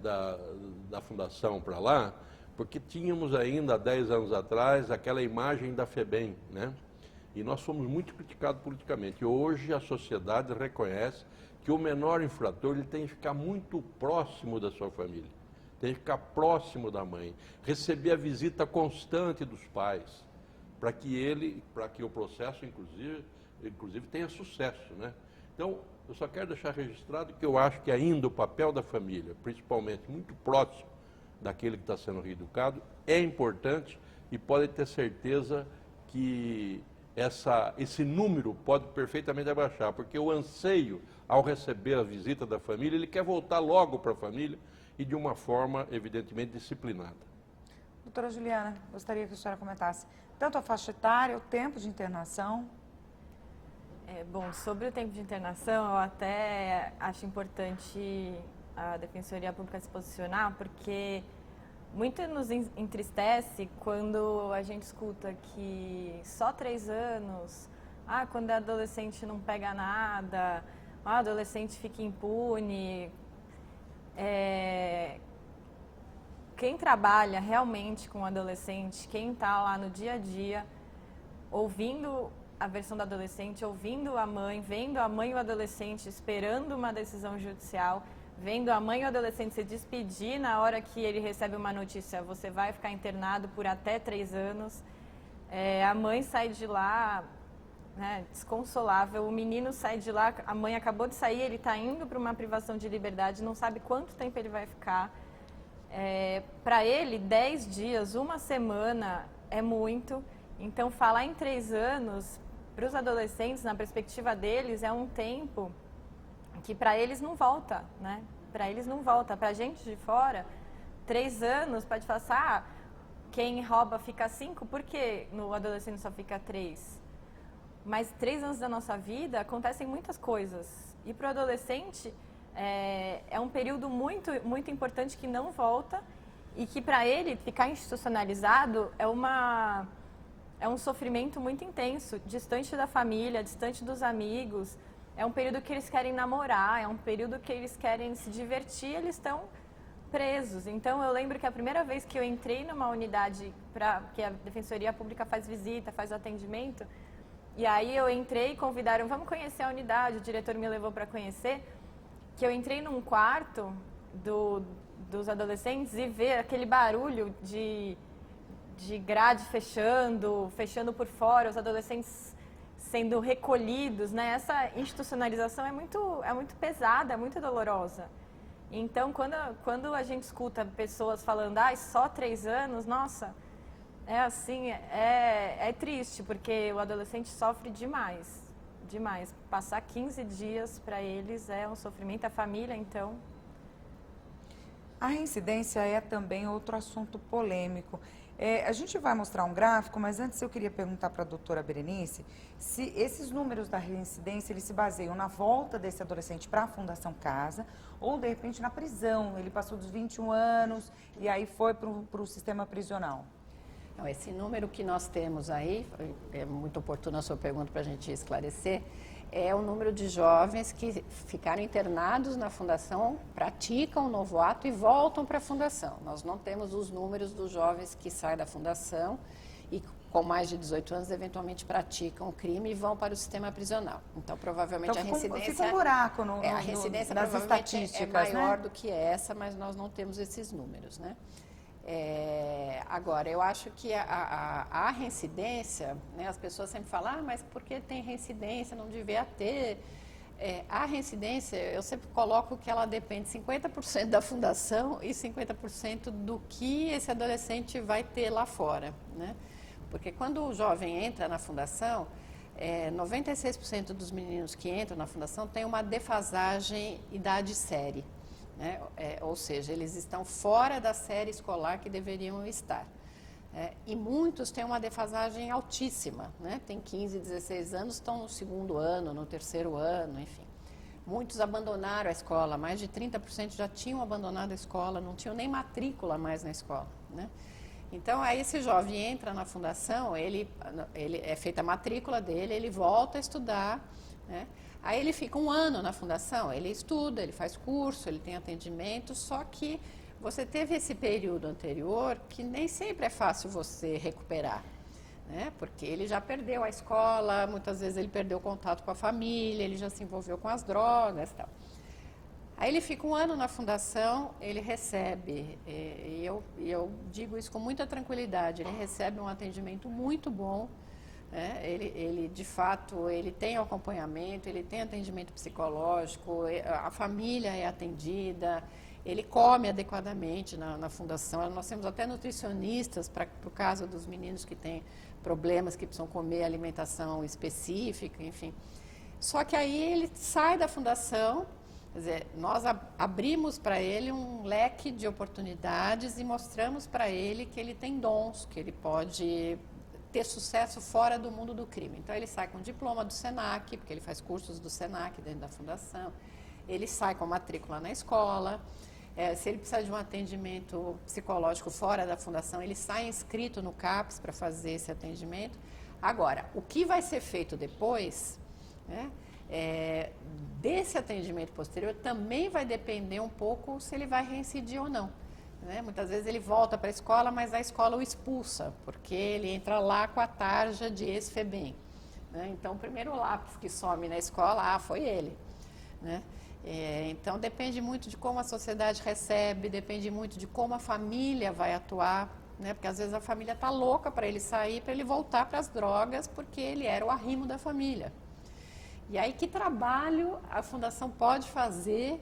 da Fundação para lá, porque tínhamos ainda, há 10 anos atrás, aquela imagem da FEBEM, né? E nós fomos muito criticados politicamente. Hoje a sociedade reconhece que o menor infrator ele tem que ficar muito próximo da sua família, tem que ficar próximo da mãe, receber a visita constante dos pais, para que o processo, inclusive tenha sucesso, né? Então, eu só quero deixar registrado que eu acho que ainda o papel da família, principalmente muito próximo daquele que está sendo reeducado, é importante e pode ter certeza que esse número pode perfeitamente abaixar, porque o anseio ao receber a visita da família, ele quer voltar logo para a família e de uma forma, evidentemente, disciplinada. Doutora Juliana, gostaria que a senhora comentasse tanto a faixa etária, o tempo de internação. Bom, sobre o tempo de internação, eu até acho importante a Defensoria Pública se posicionar, porque muito nos entristece quando a gente escuta que só 3 anos, quando é adolescente não pega nada, o adolescente fica impune. Quem trabalha realmente com o adolescente, quem está lá no dia a dia, ouvindo a versão do adolescente, ouvindo a mãe, vendo a mãe e o adolescente esperando uma decisão judicial, vendo a mãe e o adolescente se despedir na hora que ele recebe uma notícia, você vai ficar internado por até 3 anos. A mãe sai de lá, né, desconsolável, o menino sai de lá, a mãe acabou de sair, ele está indo para uma privação de liberdade, não sabe quanto tempo ele vai ficar. Para ele, 10 dias, 1 semana é muito. Então, falar em 3 anos, para os adolescentes, na perspectiva deles, é um tempo que para eles não volta, né? Para eles não volta. Para a gente de fora, 3 anos pode passar, quem rouba fica 5, por que no adolescente só fica 3? Mas 3 anos da nossa vida acontecem muitas coisas. E para o adolescente é um período muito, muito importante que não volta e que para ele ficar institucionalizado é um sofrimento muito intenso, distante da família, distante dos amigos. É um período que eles querem namorar, é um período que eles querem se divertir, eles estão presos. Então, eu lembro que a primeira vez que eu entrei numa unidade, que a Defensoria Pública faz visita, faz o atendimento, e aí eu entrei e convidaram, vamos conhecer a unidade, o diretor me levou para conhecer, que eu entrei num quarto dos adolescentes e ver aquele barulho de grade fechando por fora, os adolescentes sendo recolhidos, né? Essa institucionalização é muito pesada, é muito dolorosa. Então, quando a gente escuta pessoas falando, só 3 anos, nossa, é assim, é triste, porque o adolescente sofre demais. Passar 15 dias para eles é um sofrimento, a família, então. A reincidência é também outro assunto polêmico. A gente vai mostrar um gráfico, mas antes eu queria perguntar para a doutora Berenice se esses números da reincidência eles se baseiam na volta desse adolescente para a Fundação Casa ou, de repente, na prisão. Ele passou dos 21 anos e aí foi para o sistema prisional. Não, esse número que nós temos aí, é muito oportuna a sua pergunta para a gente esclarecer, é o número de jovens que ficaram internados na Fundação, praticam o novo ato e voltam para a Fundação. Nós não temos os números dos jovens que saem da Fundação e com mais de 18 anos eventualmente praticam o crime e vão para o sistema prisional. Então, provavelmente, a reincidência... Fica um buraco a reincidência nas provavelmente estatísticas, é maior, né, do que essa, mas nós não temos esses números, né? Agora, eu acho que a reincidência, né, as pessoas sempre falam, mas por que tem reincidência, não devia ter. A reincidência, eu sempre coloco que ela depende 50% da fundação e 50% do que esse adolescente vai ter lá fora, né? Porque quando o jovem entra na fundação, 96% dos meninos que entram na fundação têm uma defasagem idade-série. Né? Ou seja, eles estão fora da série escolar que deveriam estar. E muitos têm uma defasagem altíssima, né? Tem 15, 16 anos, estão no 2º ano, no 3º ano, enfim. Muitos abandonaram a escola, mais de 30% já tinham abandonado a escola, não tinham nem matrícula mais na escola, né? Então, aí esse jovem entra na fundação, ele é feita a matrícula dele, ele volta a estudar, né? Aí ele fica 1 ano na fundação, ele estuda, ele faz curso, ele tem atendimento, só que você teve esse período anterior que nem sempre é fácil você recuperar, né? Porque ele já perdeu a escola, muitas vezes ele perdeu o contato com a família, ele já se envolveu com as drogas e tal. Aí ele fica 1 ano na fundação, ele recebe, e eu digo isso com muita tranquilidade, ele recebe um atendimento muito bom. Ele de fato, ele tem acompanhamento, ele tem atendimento psicológico, a família é atendida, ele come adequadamente na fundação. Nós temos até nutricionistas para o caso dos meninos que têm problemas, que precisam comer alimentação específica, enfim. Só que aí ele sai da fundação, quer dizer, nós abrimos para ele um leque de oportunidades e mostramos para ele que ele tem dons, que ele pode ter sucesso fora do mundo do crime. Então ele sai com diploma do SENAC, porque ele faz cursos do SENAC dentro da fundação, ele sai com matrícula na escola, se ele precisar de um atendimento psicológico fora da fundação, ele sai inscrito no CAPS para fazer esse atendimento. Agora, o que vai ser feito depois, né, desse atendimento posterior também vai depender um pouco se ele vai reincidir ou não. Né? Muitas vezes ele volta para a escola, mas a escola o expulsa, porque ele entra lá com a tarja de ex-FEBEM. Né? Então, o primeiro lápis que some na escola, foi ele. Né? Então, depende muito de como a sociedade recebe, depende muito de como a família vai atuar, né? Porque às vezes a família está louca para ele sair, para ele voltar para as drogas, porque ele era o arrimo da família. E aí, que trabalho a Fundação pode fazer,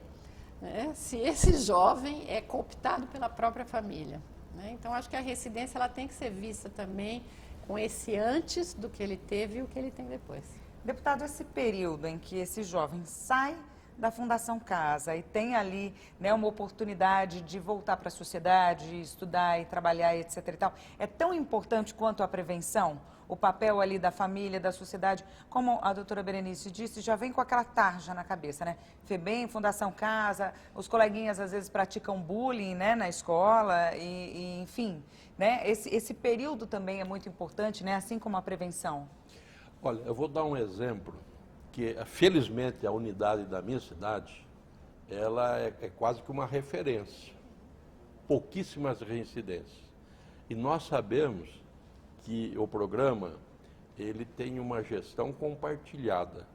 né, se esse jovem é cooptado pela própria família? Né? Então, acho que a residência ela tem que ser vista também com esse antes do que ele teve e o que ele tem depois. Deputado, esse período em que esse jovem sai da Fundação Casa e tem ali, né, uma oportunidade de voltar para a sociedade, estudar e trabalhar, etc. e tal, é tão importante quanto a prevenção? O papel ali da família, da sociedade, como a doutora Berenice disse, já vem com aquela tarja na cabeça, né? FEBEM, Fundação Casa, os coleguinhas às vezes praticam bullying, né, na escola e enfim, né? Esse período também é muito importante, né, assim como a prevenção. Olha, eu vou dar um exemplo que, felizmente, a unidade da minha cidade, ela é quase que uma referência. Pouquíssimas reincidências. E nós sabemos que o programa, ele tem uma gestão compartilhada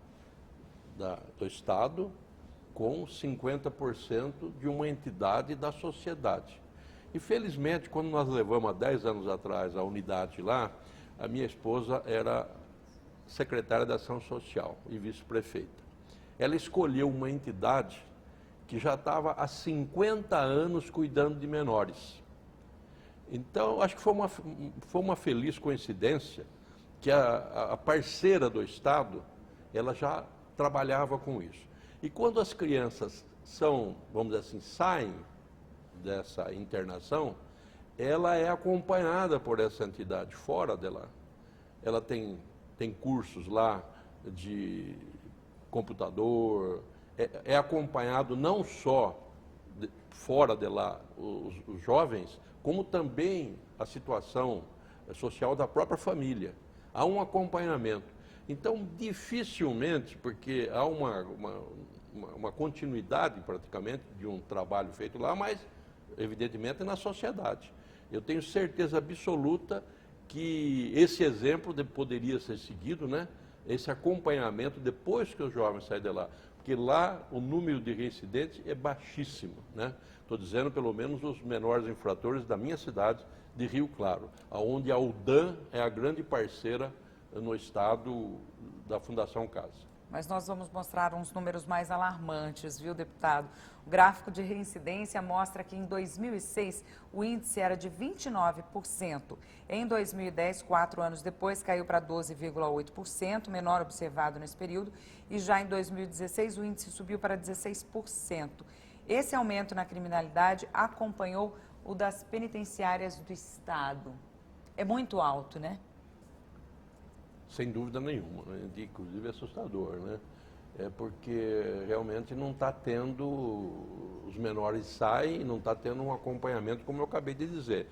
do Estado com 50% de uma entidade da sociedade. E, felizmente, quando nós levamos há 10 anos atrás a unidade lá, a minha esposa era secretária da Ação Social e vice-prefeita. Ela escolheu uma entidade que já estava há 50 anos cuidando de menores. Então, acho que foi uma feliz coincidência que a parceira do Estado, ela já trabalhava com isso. E quando as crianças vamos dizer assim, saem dessa internação, ela é acompanhada por essa entidade fora dela. Ela tem cursos lá de computador, é acompanhado não só fora de lá os jovens, como também a situação social da própria família. Há um acompanhamento. Então, dificilmente, porque há uma continuidade praticamente de um trabalho feito lá, mas evidentemente na sociedade. Eu tenho certeza absoluta que esse exemplo poderia ser seguido, né? Esse acompanhamento depois que os jovens saem de lá. Porque lá o número de reincidentes é baixíssimo, né? Estou dizendo pelo menos os menores infratores da minha cidade de Rio Claro, onde a UDAM é a grande parceira no estado da Fundação Casa. Mas nós vamos mostrar uns números mais alarmantes, viu, deputado? O gráfico de reincidência mostra que em 2006 o índice era de 29%. Em 2010, 4 anos depois, caiu para 12,8%, menor observado nesse período. E já em 2016 o índice subiu para 16%. Esse aumento na criminalidade acompanhou o das penitenciárias do Estado. É muito alto, né? Sem dúvida nenhuma, né? Inclusive é assustador, né? É porque realmente não está tendo, os menores saem e não está tendo um acompanhamento, como eu acabei de dizer.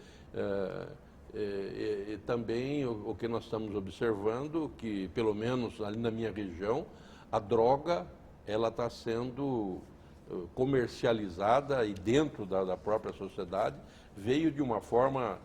E também o que nós estamos observando, que pelo menos ali na minha região, a droga ela está sendo comercializada e dentro da própria sociedade, veio de uma forma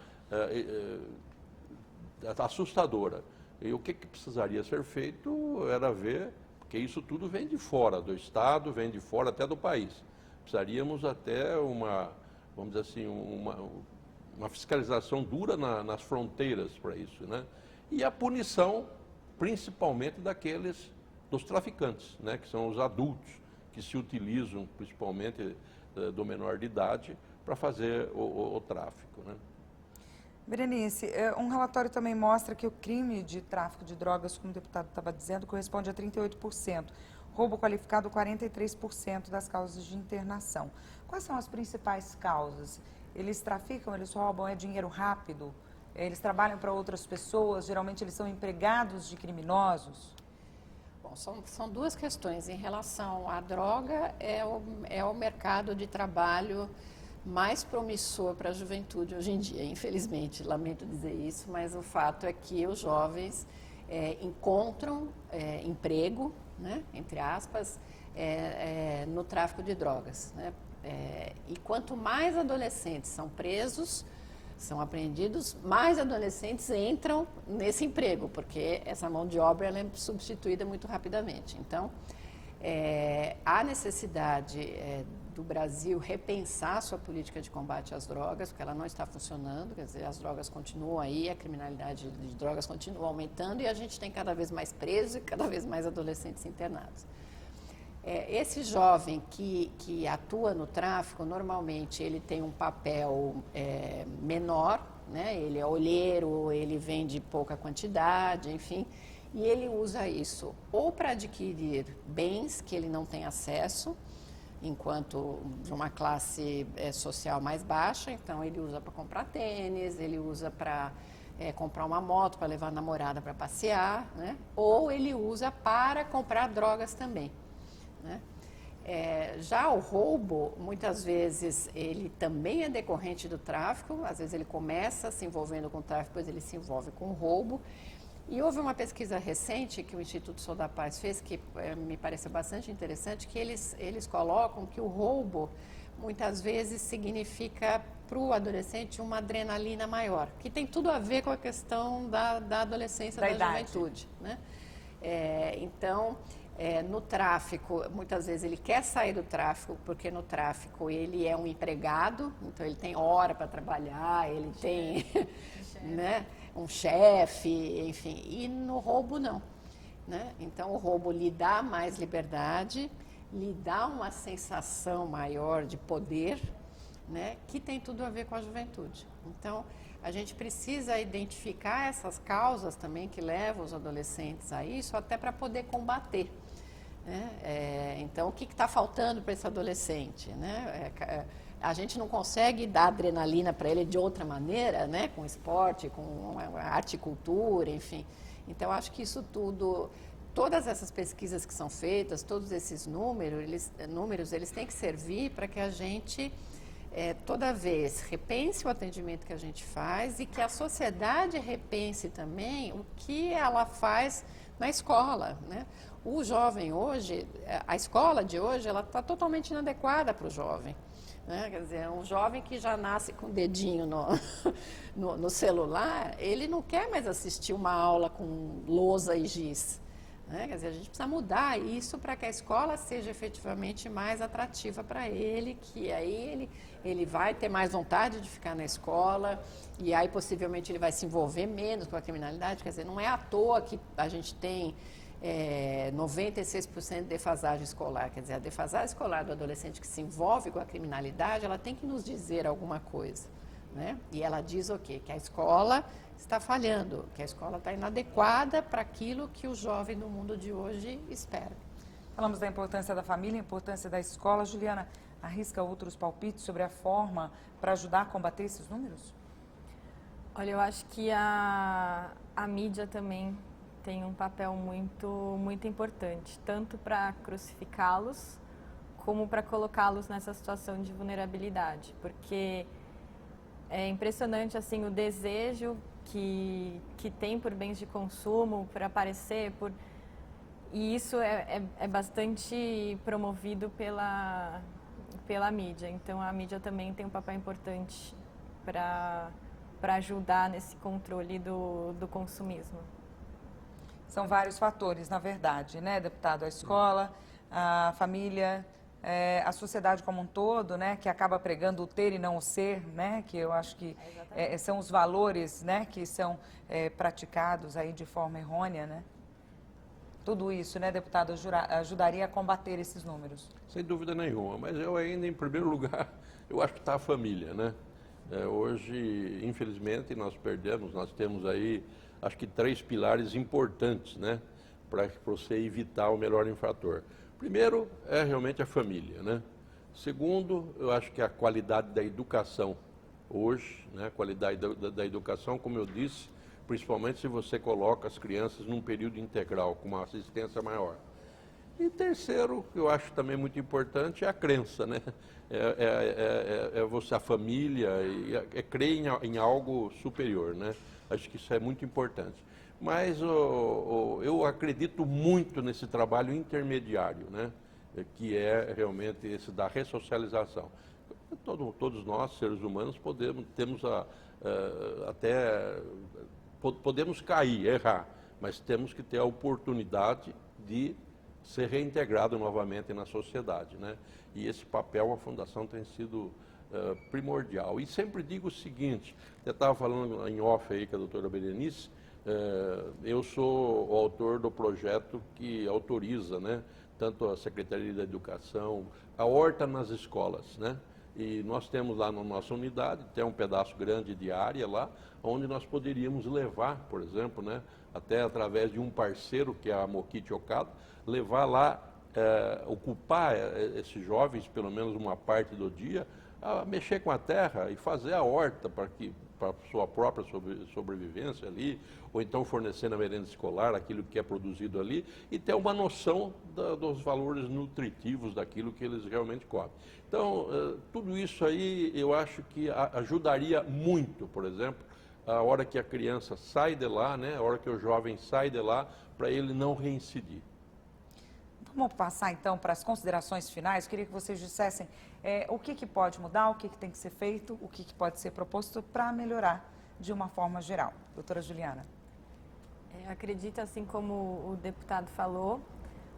assustadora. E o que precisaria ser feito era ver, porque isso tudo vem de fora do Estado, vem de fora até do país. Precisaríamos até vamos dizer assim, uma fiscalização dura nas fronteiras para isso, né? E a punição, principalmente dos traficantes, né? Que são os adultos, que se utilizam principalmente do menor de idade para fazer o tráfico, né? Berenice, um relatório também mostra que o crime de tráfico de drogas, como o deputado estava dizendo, corresponde a 38%. Roubo qualificado, 43% das causas de internação. Quais são as principais causas? Eles traficam, eles roubam, é dinheiro rápido? Eles trabalham para outras pessoas? Geralmente eles são empregados de criminosos? Bom, são duas questões. Em relação à droga, é o mercado de trabalho mais promissor para a juventude hoje em dia, infelizmente. Lamento dizer isso, mas o fato é que os jovens encontram emprego, né, entre aspas, no tráfico de drogas, né? E quanto mais adolescentes são presos, são apreendidos, mais adolescentes entram nesse emprego, porque essa mão de obra ela é substituída muito rapidamente. Então, há necessidade do Brasil repensar sua política de combate às drogas, porque ela não está funcionando, quer dizer, as drogas continuam aí, a criminalidade de drogas continua aumentando e a gente tem cada vez mais presos e cada vez mais adolescentes internados. Esse jovem que atua no tráfico, normalmente ele tem um papel menor, né? Ele é olheiro, ele vende pouca quantidade, enfim, e ele usa isso ou para adquirir bens que ele não tem acesso, enquanto de uma classe social mais baixa, então ele usa para comprar tênis, ele usa para comprar uma moto para levar a namorada para passear, né? Ou ele usa para comprar drogas também, né? Já o roubo, muitas vezes, ele também é decorrente do tráfico, às vezes ele começa se envolvendo com o tráfico, depois ele se envolve com o roubo. E houve uma pesquisa recente que o Instituto Sou da Paz fez, que me pareceu bastante interessante, que eles colocam que o roubo, muitas vezes, significa para o adolescente uma adrenalina maior, que tem tudo a ver com a questão da adolescência, da juventude, né? Então, no tráfico, muitas vezes ele quer sair do tráfico, porque no tráfico ele é um empregado, então ele tem hora para trabalhar, ele tem, né, um chefe, enfim, e no roubo não, né? Então o roubo lhe dá mais liberdade, lhe dá uma sensação maior de poder, né, que tem tudo a ver com a juventude. Então, a gente precisa identificar essas causas também que levam os adolescentes a isso, até para poder combater, né? Então, o que está faltando para esse adolescente, né? A gente não consegue dar adrenalina para ele de outra maneira, né? Com esporte, com arte e cultura, enfim. Então, acho que isso tudo, todas essas pesquisas que são feitas, todos esses números, eles têm que servir para que a gente, toda vez, repense o atendimento que a gente faz e que a sociedade repense também o que ela faz na escola, né? O jovem hoje, a escola de hoje, ela está totalmente inadequada para o jovem, né? Quer dizer, um jovem que já nasce com o dedinho no celular, ele não quer mais assistir uma aula com lousa e giz, né? Quer dizer, a gente precisa mudar isso para que a escola seja efetivamente mais atrativa para ele, que aí ele vai ter mais vontade de ficar na escola e aí possivelmente ele vai se envolver menos com a criminalidade. Quer dizer, não é à toa que a gente tem 96% de defasagem escolar. Quer dizer, a defasagem escolar do adolescente que se envolve com a criminalidade, ela tem que nos dizer alguma coisa, né? E ela diz o quê? Que a escola está falhando, que a escola está inadequada para aquilo que o jovem do mundo de hoje espera. Falamos da importância da família, a importância da escola. Juliana, arrisca outros palpites sobre a forma para ajudar a combater esses números? Olha, eu acho que a mídia também tem um papel muito importante, tanto para crucificá-los, como para colocá-los nessa situação de vulnerabilidade, porque é impressionante assim o desejo que tem por bens de consumo, por aparecer, e isso é bastante promovido pela mídia. Então a mídia também tem um papel importante para ajudar nesse controle do consumismo. São vários fatores, na verdade, né, deputado? A escola, a família, a sociedade como um todo, né, que acaba pregando o ter e não o ser, né, que eu acho que são os valores, né, que são praticados aí de forma errônea, né? Tudo isso, né, deputado, ajudaria a combater esses números? Sem dúvida nenhuma, mas eu ainda, em primeiro lugar, eu acho que está a família, né? Hoje, infelizmente, nós temos aí, acho que 3 pilares importantes, né, para você evitar o melhor infrator. Primeiro, é realmente a família, né? Segundo, eu acho que a qualidade da educação hoje, né, a qualidade da educação, como eu disse, principalmente se você coloca as crianças num período integral, com uma assistência maior. E terceiro, eu acho também muito importante, é a crença, né? Você, a família, crer em algo superior, né? Acho que isso é muito importante. Mas eu acredito muito nesse trabalho intermediário, né? Que é realmente esse da ressocialização. Todos nós, seres humanos, podemos cair, errar, mas temos que ter a oportunidade de ser reintegrado novamente na sociedade, né? E esse papel a Fundação tem sido primordial. E sempre digo o seguinte, eu estava falando em off aí com a doutora Berenice, eu sou o autor do projeto que autoriza, né, tanto a Secretaria da Educação, a horta nas escolas, né? E nós temos lá na nossa unidade, tem um pedaço grande de área lá, onde nós poderíamos levar, por exemplo, né, até através de um parceiro, que é a Moquite Ocado, levar lá, ocupar esses jovens, pelo menos uma parte do dia, a mexer com a terra e fazer a horta para a sua própria sobrevivência ali, ou então fornecer na merenda escolar aquilo que é produzido ali e ter uma noção dos valores nutritivos daquilo que eles realmente comem. Então, tudo isso aí eu acho que ajudaria muito, por exemplo, a hora que a criança sai de lá, né, a hora que o jovem sai de lá, para ele não reincidir. Vamos passar então para as considerações finais. Queria que vocês dissessem o que pode mudar, o que tem que ser feito, o que pode ser proposto para melhorar de uma forma geral. Doutora Juliana. Acredito, assim como o deputado falou,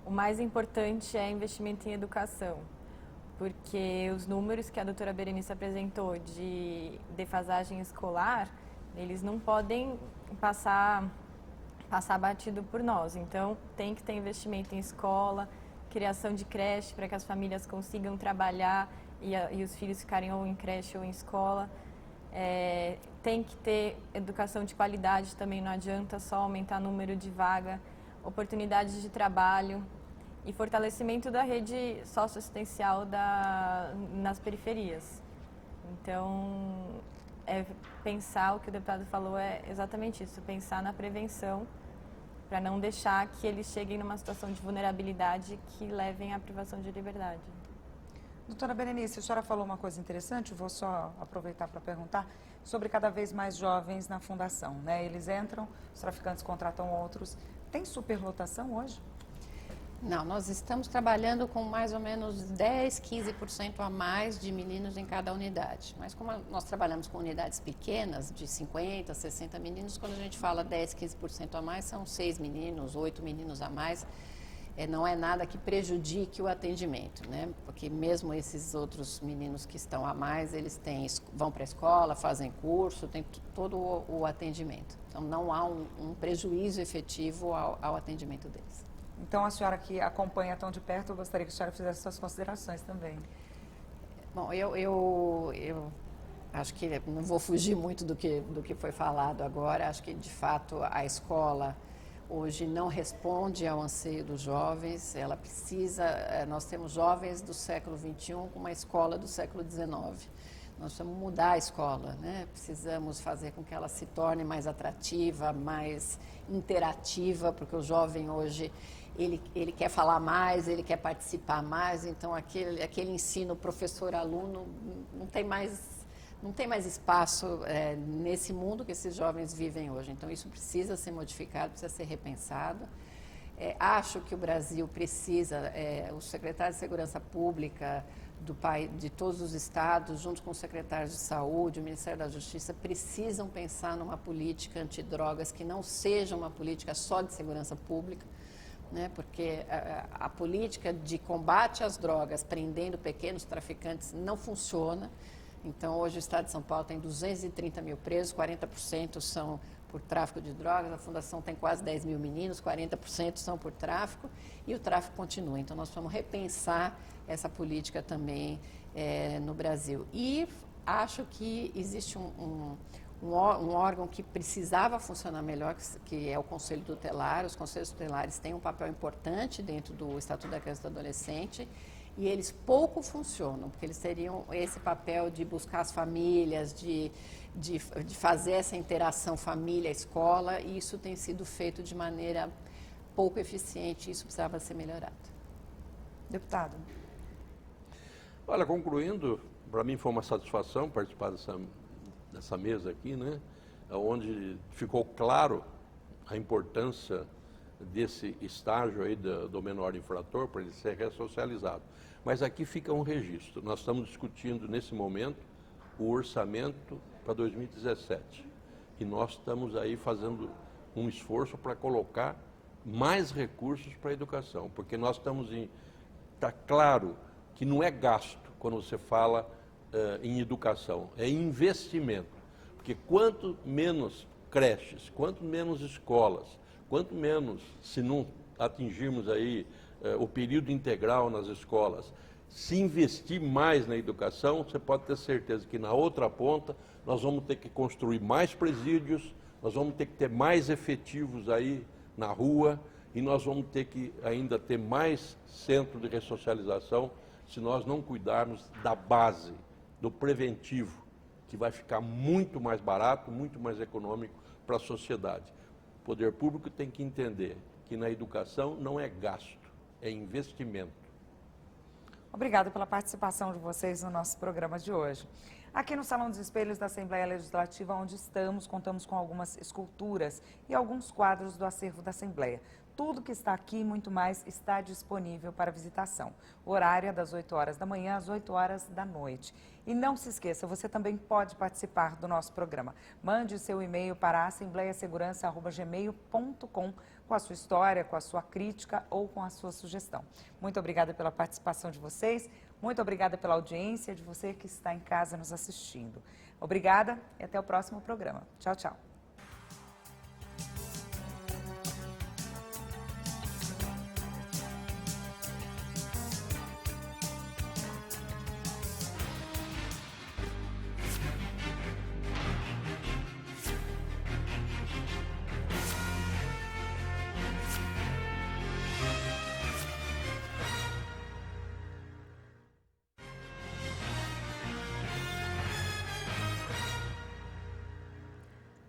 o mais importante é investimento em educação, porque os números que a doutora Berenice apresentou de defasagem escolar, eles não podem passar batido por nós. Então, tem que ter investimento em escola, criação de creche para que as famílias consigam trabalhar e os filhos ficarem ou em creche ou em escola. Tem que ter educação de qualidade também, não adianta só aumentar o número de vaga, oportunidades de trabalho e fortalecimento da rede socioassistencial nas periferias. Então, pensar, o que o deputado falou é exatamente isso, pensar na prevenção para não deixar que eles cheguem numa situação de vulnerabilidade que levem à privação de liberdade. Doutora Berenice, a senhora falou uma coisa interessante, vou só aproveitar para perguntar sobre cada vez mais jovens na fundação, né? Eles entram, os traficantes contratam outros. Tem superlotação hoje? Não, nós estamos trabalhando com mais ou menos 10, 15% a mais de meninos em cada unidade. Mas como nós trabalhamos com unidades pequenas, de 50, 60 meninos, quando a gente fala 10, 15% a mais, são 6 meninos, 8 meninos a mais. Não é nada que prejudique o atendimento, né? Porque mesmo esses outros meninos que estão a mais, eles vão para a escola, fazem curso, tem todo o atendimento. Então, não há um prejuízo efetivo ao atendimento deles. Então, a senhora que acompanha tão de perto, eu gostaria que a senhora fizesse suas considerações também. Bom, eu acho que não vou fugir muito do que foi falado agora. Acho que, de fato, a escola hoje não responde ao anseio dos jovens. Ela precisa... Nós temos jovens do século XXI com uma escola do século XIX. Nós precisamos mudar a escola, né? Precisamos fazer com que ela se torne mais atrativa, mais interativa, porque o jovem hoje... Ele quer falar mais, ele quer participar mais, então aquele ensino professor-aluno não tem mais espaço nesse mundo que esses jovens vivem hoje. Então, isso precisa ser modificado, precisa ser repensado. Acho que o Brasil precisa, o secretário de Segurança Pública de todos os estados, junto com os secretários de Saúde, o Ministério da Justiça, precisam pensar numa política antidrogas que não seja uma política só de segurança pública, né? Porque a política de combate às drogas, prendendo pequenos traficantes, não funciona. Então, hoje o Estado de São Paulo tem 230 mil presos, 40% são por tráfico de drogas, a Fundação tem quase 10 mil meninos, 40% são por tráfico, e o tráfico continua. Então, nós vamos repensar essa política também no Brasil. E acho que existe um órgão que precisava funcionar melhor, que é o Conselho Tutelar. Os Conselhos Tutelares têm um papel importante dentro do Estatuto da Criança e do Adolescente, e eles pouco funcionam, porque eles teriam esse papel de buscar as famílias, de fazer essa interação família-escola, e isso tem sido feito de maneira pouco eficiente, e isso precisava ser melhorado. Deputado. Olha, concluindo, para mim foi uma satisfação participar dessa mesa aqui, né? Onde ficou claro a importância desse estágio aí do menor infrator para ele ser ressocializado. Mas aqui fica um registro. Nós estamos discutindo nesse momento o orçamento para 2017. E nós estamos aí fazendo um esforço para colocar mais recursos para a educação, porque nós estamos está claro que não é gasto quando você fala em educação, é investimento. Porque quanto menos creches, quanto menos escolas, quanto menos, se não atingirmos aí o período integral nas escolas, se investir mais na educação, você pode ter certeza que na outra ponta nós vamos ter que construir mais presídios, nós vamos ter que ter mais efetivos aí na rua e nós vamos ter que ainda ter mais centro de ressocialização se nós não cuidarmos da base, do preventivo, que vai ficar muito mais barato, muito mais econômico para a sociedade. O poder público tem que entender que na educação não é gasto, é investimento. Obrigada pela participação de vocês no nosso programa de hoje. Aqui no Salão dos Espelhos da Assembleia Legislativa, onde estamos, contamos com algumas esculturas e alguns quadros do acervo da Assembleia. Tudo que está aqui e muito mais está disponível para visitação. O horário é das 8 horas da manhã às 8 horas da noite. E não se esqueça, você também pode participar do nosso programa. Mande seu e-mail para assembleiasegurança@gmail.com com a sua história, com a sua crítica ou com a sua sugestão. Muito obrigada pela participação de vocês. Muito obrigada pela audiência de você que está em casa nos assistindo. Obrigada e até o próximo programa. Tchau, tchau.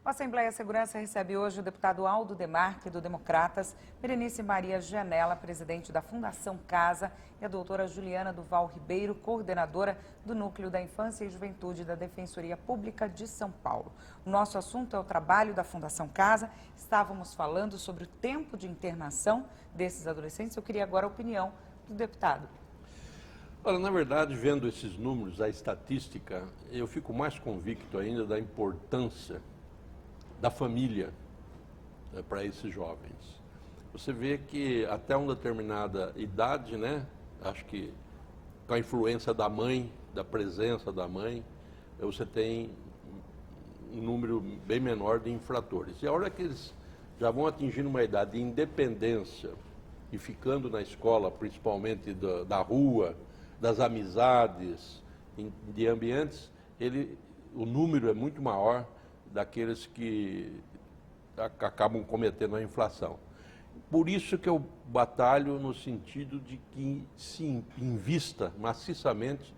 A Assembleia Segurança recebe hoje o deputado Aldo Demarque, do Democratas, Berenice Maria Janela, presidente da Fundação Casa, e a doutora Juliana Duval Ribeiro, coordenadora do Núcleo da Infância e Juventude da Defensoria Pública de São Paulo. O nosso assunto é o trabalho da Fundação Casa. Estávamos falando sobre o tempo de internação desses adolescentes. Eu queria agora a opinião do deputado. Olha, na verdade, vendo esses números, a estatística, eu fico mais convicto ainda da importância da família para esses jovens. Você vê que até uma determinada idade, né, acho que com a influência da mãe, da presença da mãe, você tem um número bem menor de infratores. E a hora que eles já vão atingindo uma idade de independência e ficando na escola, principalmente da rua, das amizades, de ambientes, o número é muito maior daqueles que acabam cometendo a infração. Por isso que eu batalho no sentido de que se invista maciçamente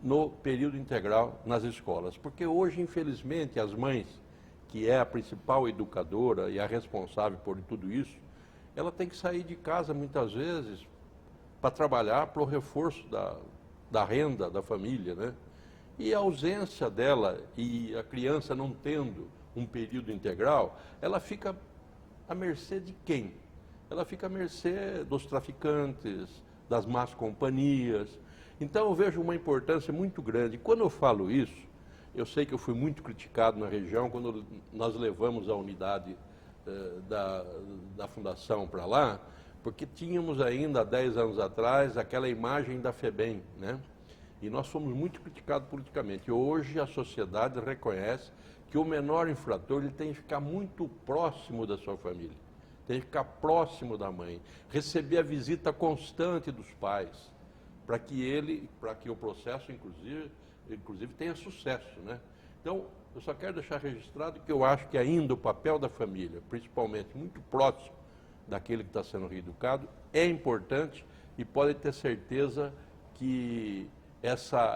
no período integral nas escolas. Porque hoje, infelizmente, as mães, que é a principal educadora e a responsável por tudo isso, ela tem que sair de casa muitas vezes para trabalhar para o reforço da renda da família, né? E a ausência dela e a criança não tendo um período integral, ela fica à mercê de quem? Ela fica à mercê dos traficantes, das más companhias. Então eu vejo uma importância muito grande. Quando eu falo isso, eu sei que eu fui muito criticado na região quando nós levamos a unidade da Fundação para lá, porque tínhamos ainda, há 10 anos atrás, aquela imagem da FEBEM, né? E nós fomos muito criticados politicamente. Hoje a sociedade reconhece que o menor infrator ele tem que ficar muito próximo da sua família, tem que ficar próximo da mãe, receber a visita constante dos pais, para que o processo, inclusive tenha sucesso, né? Então, eu só quero deixar registrado que eu acho que ainda o papel da família, principalmente muito próximo daquele que está sendo reeducado, é importante e pode ter certeza que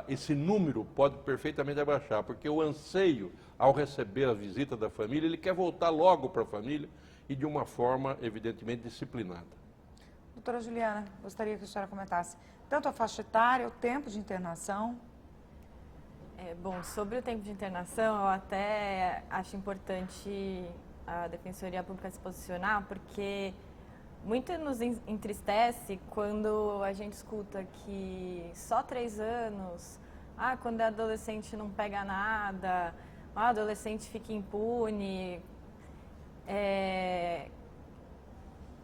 esse número pode perfeitamente abaixar, porque o anseio ao receber a visita da família, ele quer voltar logo para a família e de uma forma, evidentemente, disciplinada. Doutora Juliana, gostaria que a senhora comentasse tanto a faixa etária, o tempo de internação. Bom, sobre o tempo de internação, eu até acho importante a Defensoria Pública se posicionar, porque muito nos entristece quando a gente escuta que só 3 anos, quando é adolescente não pega nada, o adolescente fica impune.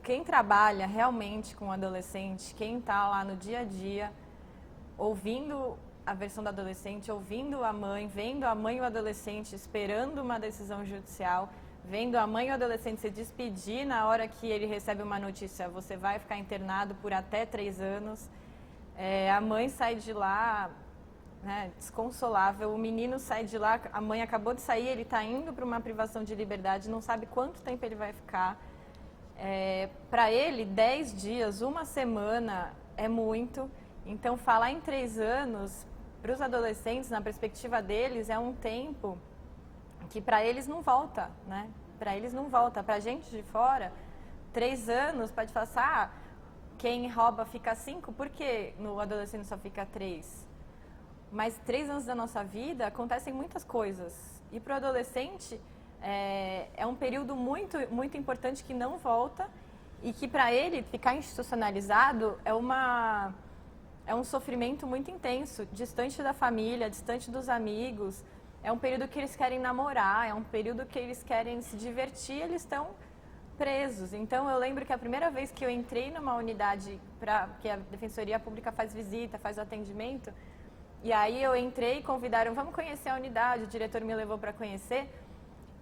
Quem trabalha realmente com o adolescente, quem está lá no dia a dia, ouvindo a versão do adolescente, ouvindo a mãe, vendo a mãe e o adolescente esperando uma decisão judicial, vendo a mãe e o adolescente se despedir na hora que ele recebe uma notícia, você vai ficar internado por até 3 anos. A mãe sai de lá, né, desconsolável, o menino sai de lá, a mãe acabou de sair, ele está indo para uma privação de liberdade, não sabe quanto tempo ele vai ficar. Para ele, 10 dias, 1 semana é muito. Então, falar em 3 anos, para os adolescentes, na perspectiva deles, é um tempo que para eles não volta, né? Para eles não volta. Para a gente de fora, 3 anos, pode falar, quem rouba fica 5, por que no adolescente só fica 3? Mas 3 anos da nossa vida acontecem muitas coisas. E para o adolescente é um período muito, muito importante que não volta e que para ele ficar institucionalizado é um sofrimento muito intenso, distante da família, distante dos amigos. É um período que eles querem namorar, é um período que eles querem se divertir, eles estão presos. Então, eu lembro que a primeira vez que eu entrei numa unidade, que a Defensoria Pública faz visita, faz o atendimento, e aí eu entrei e convidaram, vamos conhecer a unidade, o diretor me levou para conhecer,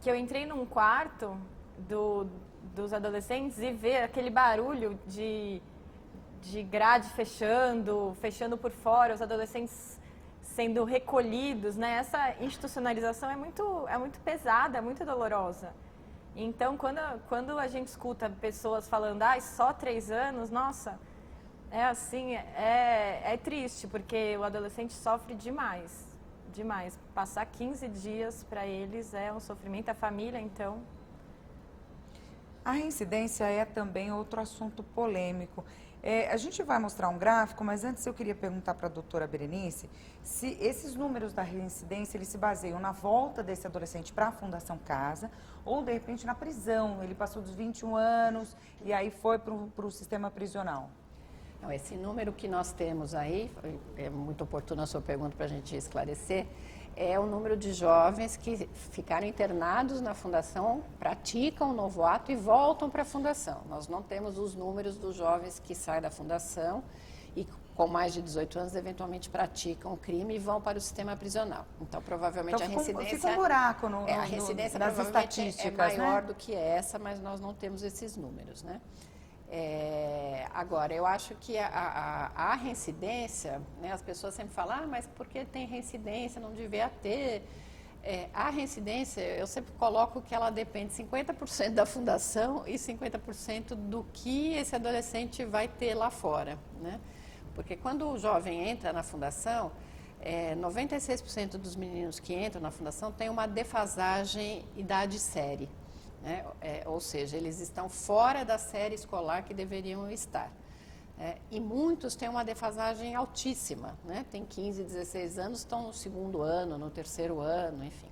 que eu entrei num quarto dos adolescentes e ver aquele barulho de grade fechando por fora, os adolescentes sendo recolhidos, né? Essa institucionalização é muito pesada, é muito dolorosa. Então, quando a gente escuta pessoas falando, só 3 anos, nossa, é triste, porque o adolescente sofre demais. Passar 15 dias para eles é um sofrimento, a família, então. A reincidência é também outro assunto polêmico. A gente vai mostrar um gráfico, mas antes eu queria perguntar para a doutora Berenice se esses números da reincidência eles se baseiam na volta desse adolescente para a Fundação Casa ou, de repente, na prisão. Ele passou dos 21 anos e aí foi para o sistema prisional. Não, esse número que nós temos aí, é muito oportuna a sua pergunta para a gente esclarecer, é o número de jovens que ficaram internados na Fundação, praticam o novo ato e voltam para a Fundação. Nós não temos os números dos jovens que saem da Fundação e com mais de 18 anos eventualmente praticam o crime e vão para o sistema prisional. Então, provavelmente a reincidência... Fica um buraco a reincidência nas provavelmente estatísticas, é maior, né? do que essa, mas nós não temos esses números, né? Agora, eu acho que a reincidência, né, as pessoas sempre falam, mas por que tem reincidência, não devia ter. A reincidência, eu sempre coloco que ela depende 50% da fundação e 50% do que esse adolescente vai ter lá fora, né? Porque quando o jovem entra na fundação, 96% dos meninos que entram na fundação têm uma defasagem idade-série. Ou seja, eles estão fora da série escolar que deveriam estar. E muitos têm uma defasagem altíssima, né? Tem 15, 16 anos, estão no 2º ano, no 3º ano, enfim.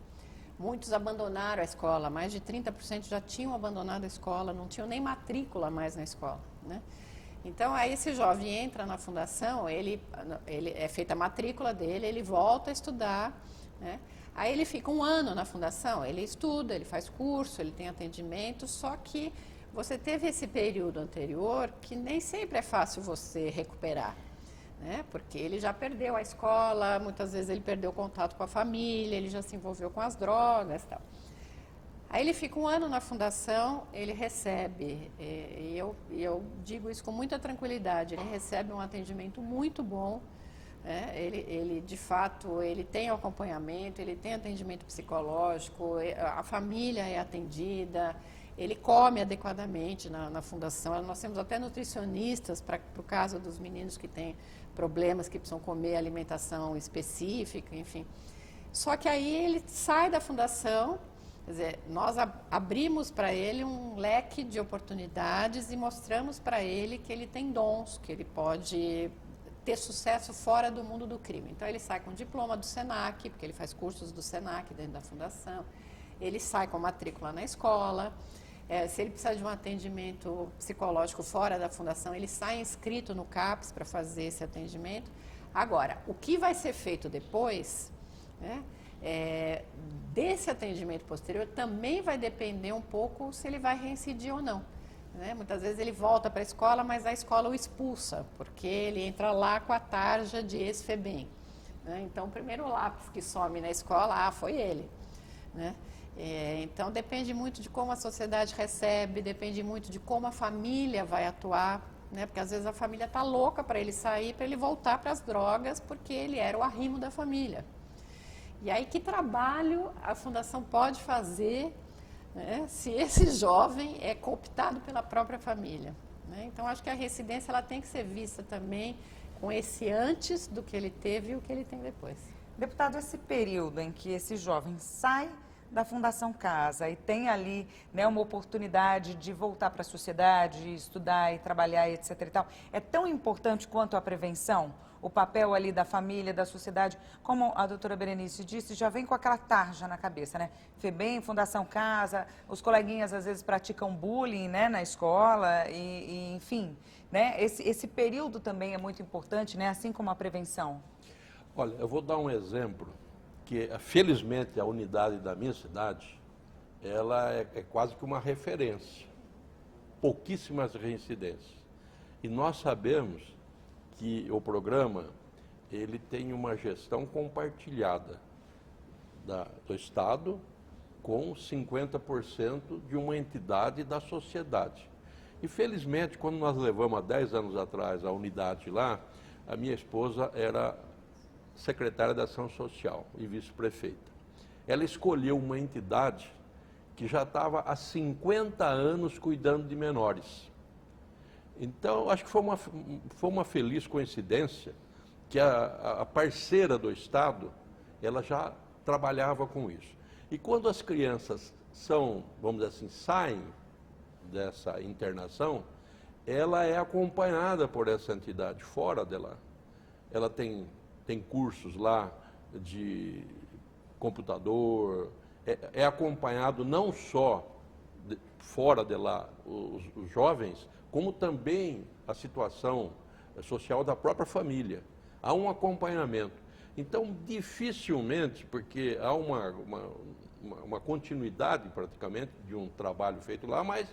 Muitos abandonaram a escola, mais de 30% já tinham abandonado a escola, não tinham nem matrícula mais na escola, né? Então, aí esse jovem entra na fundação, ele é feita a matrícula dele, ele volta a estudar, né? Aí ele fica 1 ano na fundação, ele estuda, ele faz curso, ele tem atendimento, só que você teve esse período anterior que nem sempre é fácil você recuperar. né? Porque ele já perdeu a escola, muitas vezes ele perdeu o contato com a família, ele já se envolveu com as drogas e tal. Aí ele fica um ano na fundação, ele recebe, e eu digo isso com muita tranquilidade, ele recebe um atendimento muito bom, né? Ele de fato, ele tem acompanhamento, ele tem atendimento psicológico, a família é atendida, ele come adequadamente na fundação. Nós temos até nutricionistas para o caso dos meninos que têm problemas, que precisam comer alimentação específica, enfim. Só que aí ele sai da fundação. Quer dizer, nós abrimos para ele um leque de oportunidades e mostramos para ele que ele tem dons, que ele pode ter sucesso fora do mundo do crime. Então, ele sai com diploma do SENAC, porque ele faz cursos do SENAC dentro da fundação, ele sai com matrícula na escola, se ele precisar de um atendimento psicológico fora da fundação, ele sai inscrito no CAPS para fazer esse atendimento. Agora, o que vai ser feito depois, né? Desse atendimento posterior também vai depender um pouco se ele vai reincidir ou não, né? Muitas vezes ele volta para a escola, mas a escola o expulsa, porque ele entra lá com a tarja de ex-FEBEM, né? Então, o primeiro lápis que some na escola, foi ele, né? Então, depende muito de como a sociedade recebe, depende muito de como a família vai atuar, né? Porque às vezes a família está louca para ele sair, para ele voltar para as drogas, porque ele era o arrimo da família. E aí, que trabalho a Fundação pode fazer, né, se esse jovem é cooptado pela própria família, né? Então, acho que a residência ela tem que ser vista também com esse antes do que ele teve e o que ele tem depois. Deputado, esse período em que esse jovem sai da Fundação Casa e tem ali, né, uma oportunidade de voltar para a sociedade, estudar e trabalhar, etc. e tal, é tão importante quanto a prevenção? O papel ali da família, da sociedade, como a doutora Berenice disse, já vem com aquela tarja na cabeça, né? FEBEM, Fundação Casa, os coleguinhas às vezes praticam bullying, né, na escola e enfim, né? Esse período também é muito importante, né, assim como a prevenção. Olha, eu vou dar um exemplo, que felizmente a unidade da minha cidade, ela é quase que uma referência, pouquíssimas reincidências. E nós sabemos que o programa, ele tem uma gestão compartilhada do Estado com 50% de uma entidade da sociedade. E felizmente, quando nós levamos há 10 anos atrás a unidade lá, a minha esposa era secretária da Ação Social e vice-prefeita. Ela escolheu uma entidade que já estava há 50 anos cuidando de menores. Então, acho que foi uma feliz coincidência que a parceira do Estado, ela já trabalhava com isso. E quando as crianças vamos dizer assim, saem dessa internação, ela é acompanhada por essa entidade fora de lá. Ela tem cursos lá de computador, é acompanhado não só fora de lá os jovens, como também a situação social da própria família. Há um acompanhamento. Então, dificilmente, porque há uma continuidade praticamente de um trabalho feito lá, mas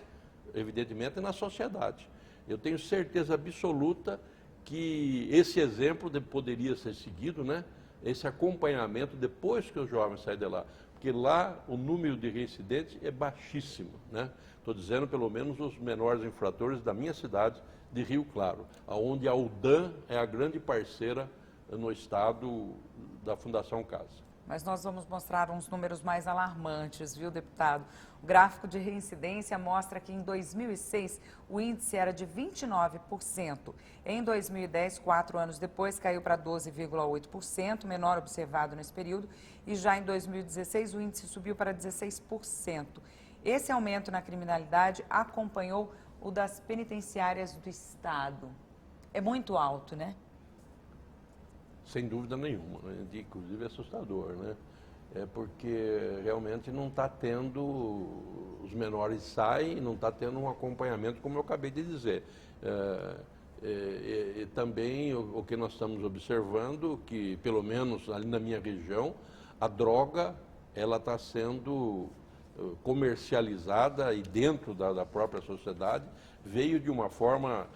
evidentemente na sociedade. Eu tenho certeza absoluta que esse exemplo poderia ser seguido, né? Esse acompanhamento depois que os jovens saem de lá. Porque lá o número de reincidentes é baixíssimo, né? Estou dizendo pelo menos os menores infratores da minha cidade de Rio Claro, onde a UDAM é a grande parceira no estado da Fundação Casa. Mas nós vamos mostrar uns números mais alarmantes, viu, deputado? O gráfico de reincidência mostra que em 2006 o índice era de 29%. Em 2010, 4 anos depois, caiu para 12,8%, menor observado nesse período. E já em 2016 o índice subiu para 16%. Esse aumento na criminalidade acompanhou o das penitenciárias do Estado. É muito alto, né? Sem dúvida nenhuma, né? Inclusive é assustador, né? É porque realmente não está tendo, os menores saem e não está tendo um acompanhamento, como eu acabei de dizer. E também o que nós estamos observando, que pelo menos ali na minha região, a droga ela está sendo comercializada e dentro da própria sociedade, veio de uma forma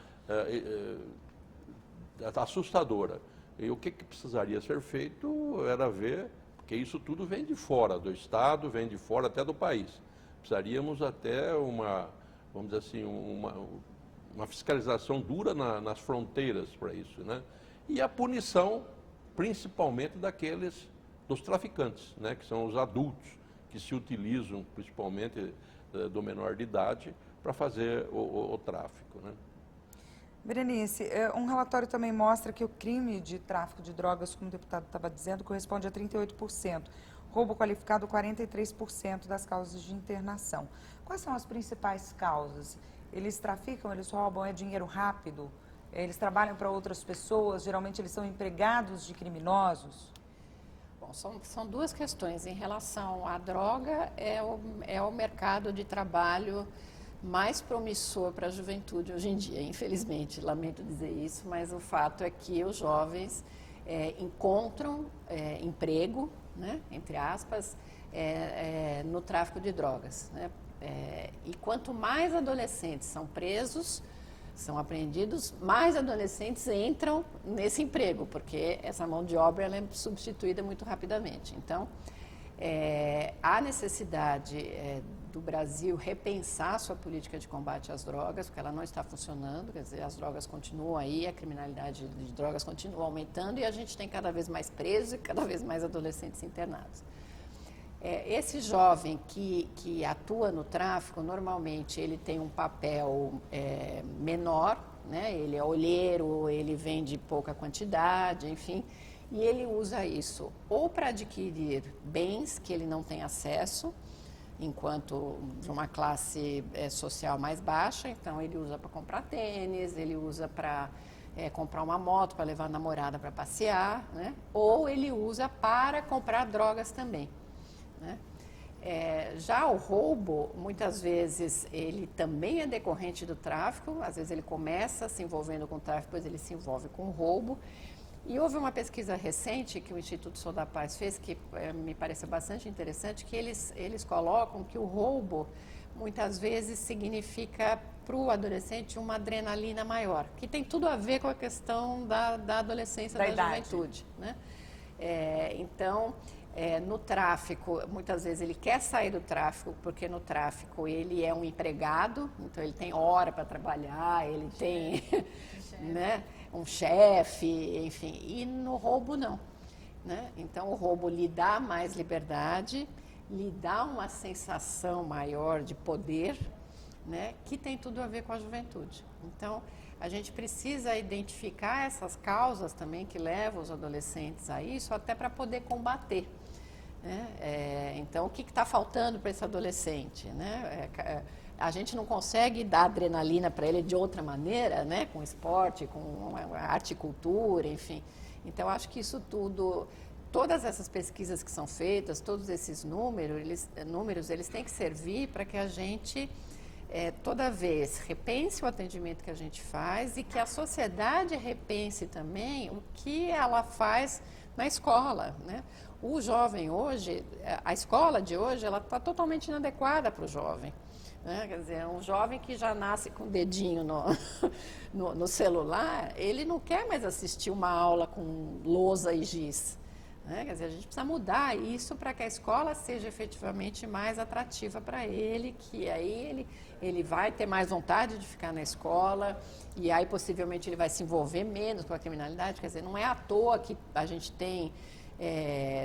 assustadora. E o que precisaria ser feito era ver, porque isso tudo vem de fora do Estado, vem de fora até do país. Precisaríamos até vamos dizer assim, uma fiscalização dura nas fronteiras para isso, né? E a punição, principalmente dos traficantes, né? Que são os adultos que se utilizam, principalmente do menor de idade, para fazer o tráfico, né? Berenice, um relatório também mostra que o crime de tráfico de drogas, como o deputado estava dizendo, corresponde a 38%. Roubo qualificado, 43% das causas de internação. Quais são as principais causas? Eles traficam, eles roubam, é dinheiro rápido? Eles trabalham para outras pessoas? Geralmente eles são empregados de criminosos? Bom, são duas questões. Em relação à droga, é o mercado de trabalho mais promissor para a juventude hoje em dia, infelizmente, lamento dizer isso, mas o fato é que os jovens encontram emprego, né, entre aspas, no tráfico de drogas, né? E quanto mais adolescentes são presos, são apreendidos, mais adolescentes entram nesse emprego, porque essa mão de obra ela é substituída muito rapidamente. Então, há necessidade do Brasil repensar sua política de combate às drogas, porque ela não está funcionando, quer dizer, as drogas continuam aí, a criminalidade de drogas continua aumentando e a gente tem cada vez mais presos e cada vez mais adolescentes internados. Esse jovem que atua no tráfico, normalmente ele tem um papel menor, né? Ele é olheiro, ele vende pouca quantidade, enfim, e ele usa isso ou para adquirir bens que ele não tem acesso, enquanto de uma classe social mais baixa, então ele usa para comprar tênis, ele usa para comprar uma moto para levar a namorada para passear, né? Ou ele usa para comprar drogas também, né? Já o roubo, muitas vezes, ele também é decorrente do tráfico, às vezes ele começa se envolvendo com o tráfico, depois ele se envolve com o roubo. E houve uma pesquisa recente que o Instituto Sou da Paz fez, que me pareceu bastante interessante, que eles colocam que o roubo, muitas vezes, significa para o adolescente uma adrenalina maior, que tem tudo a ver com a questão da adolescência, da juventude, né? Então, no tráfico, muitas vezes ele quer sair do tráfico, porque no tráfico ele é um empregado, então ele tem hora para trabalhar, ele tem, né, um chefe, enfim, e no roubo não, né? Então o roubo lhe dá mais liberdade, lhe dá uma sensação maior de poder, né, que tem tudo a ver com a juventude. Então, a gente precisa identificar essas causas também que levam os adolescentes a isso, até para poder combater, né? Então, o que está faltando para esse adolescente, né? A gente não consegue dar adrenalina para ele de outra maneira, né? Com esporte, com arte e cultura, enfim. Então, acho que isso tudo, todas essas pesquisas que são feitas, todos esses números, eles têm que servir para que a gente, toda vez, repense o atendimento que a gente faz e que a sociedade repense também o que ela faz na escola, né? O jovem hoje, a escola de hoje, ela está totalmente inadequada para o jovem, né? Quer dizer, um jovem que já nasce com o dedinho no celular, ele não quer mais assistir uma aula com lousa e giz, né? Quer dizer, a gente precisa mudar isso para que a escola seja efetivamente mais atrativa para ele, que aí ele vai ter mais vontade de ficar na escola e aí possivelmente ele vai se envolver menos com a criminalidade. Quer dizer, não é à toa que a gente tem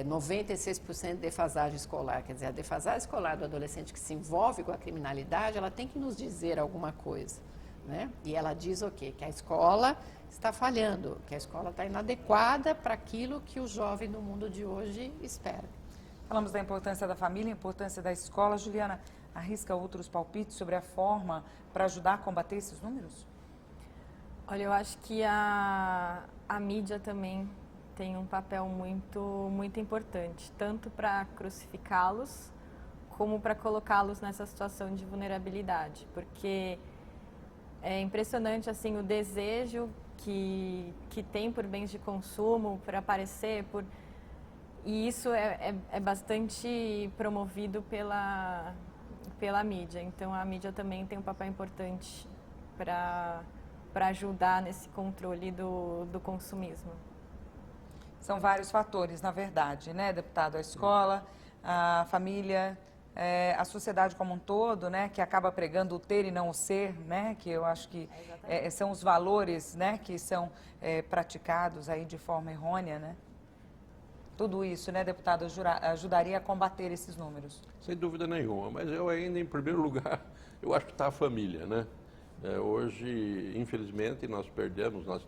96% de defasagem escolar. Quer dizer, a defasagem escolar do adolescente que se envolve com a criminalidade, ela tem que nos dizer alguma coisa, né? E ela diz o quê? Que a escola está falhando, que a escola está inadequada para aquilo que o jovem no mundo de hoje espera. Falamos da importância da família, a importância da escola. Juliana, arrisca outros palpites sobre a forma para ajudar a combater esses números? Olha, eu acho que a mídia também tem um papel muito importante, tanto para crucificá-los, como para colocá-los nessa situação de vulnerabilidade, porque é impressionante assim o desejo que tem por bens de consumo, por aparecer, e isso é bastante promovido pela mídia. Então a mídia também tem um papel importante para para ajudar nesse controle do consumismo. São vários fatores, na verdade, né, deputado? A escola, a família, a sociedade como um todo, né, que acaba pregando o ter e não o ser, né, que eu acho que são os valores, né, que são praticados aí de forma errônea, né? Tudo isso, né, deputado, ajudaria a combater esses números. Sem dúvida nenhuma, mas eu ainda, em primeiro lugar, eu acho que está a família, né? Hoje, infelizmente, nós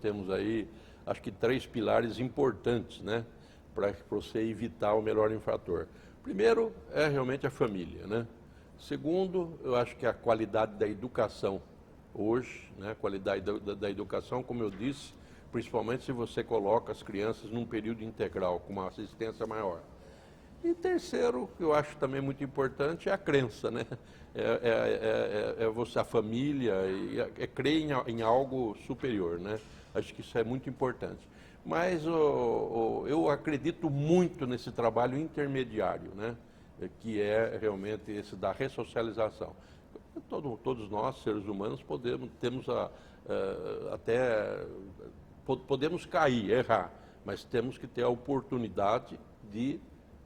temos aí, acho que 3 pilares importantes, né, para você evitar o menor infrator. Primeiro, é realmente a família, né? Segundo, eu acho que a qualidade da educação hoje, né, a qualidade da educação, como eu disse, principalmente se você coloca as crianças num período integral, com uma assistência maior. E terceiro, que eu acho também muito importante, é a crença, né? Você, a família, crer em algo superior, né? Acho que isso é muito importante. Mas eu acredito muito nesse trabalho intermediário, né? Que é realmente esse da ressocialização. Todos nós, seres humanos, podemos cair, errar, mas temos que ter a oportunidade de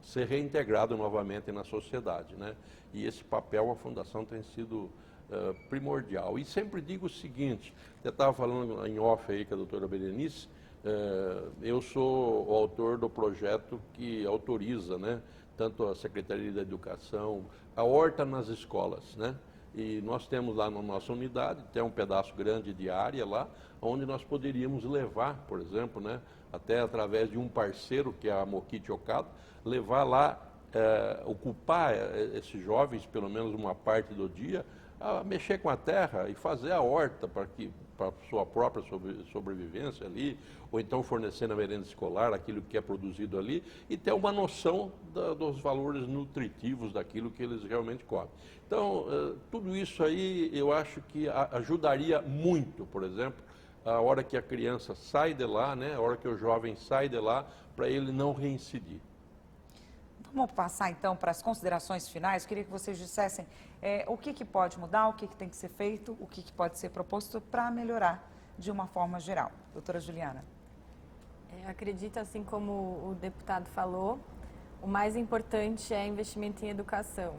ser reintegrado novamente na sociedade, né? E esse papel a Fundação tem sido primordial. E sempre digo o seguinte, eu estava falando em off aí com a doutora Berenice, eu sou o autor do projeto que autoriza, né, tanto a Secretaria da Educação, a horta nas escolas, né? E nós temos lá na nossa unidade, tem um pedaço grande de área lá, onde nós poderíamos levar, por exemplo, né, até através de um parceiro, que é a Moquite Ocado, levar lá, ocupar esses jovens, pelo menos uma parte do dia, a mexer com a terra e fazer a horta para a sua própria sobrevivência ali, ou então fornecer na merenda escolar aquilo que é produzido ali e ter uma noção dos valores nutritivos daquilo que eles realmente comem. Então, tudo isso aí eu acho que ajudaria muito, por exemplo, a hora que a criança sai de lá, né, a hora que o jovem sai de lá, para ele não reincidir. Vamos passar então para as considerações finais. Queria que vocês dissessem o que pode mudar, o que tem que ser feito, o que pode ser proposto para melhorar de uma forma geral. Doutora Juliana. Acredito, assim como o deputado falou, o mais importante é investimento em educação,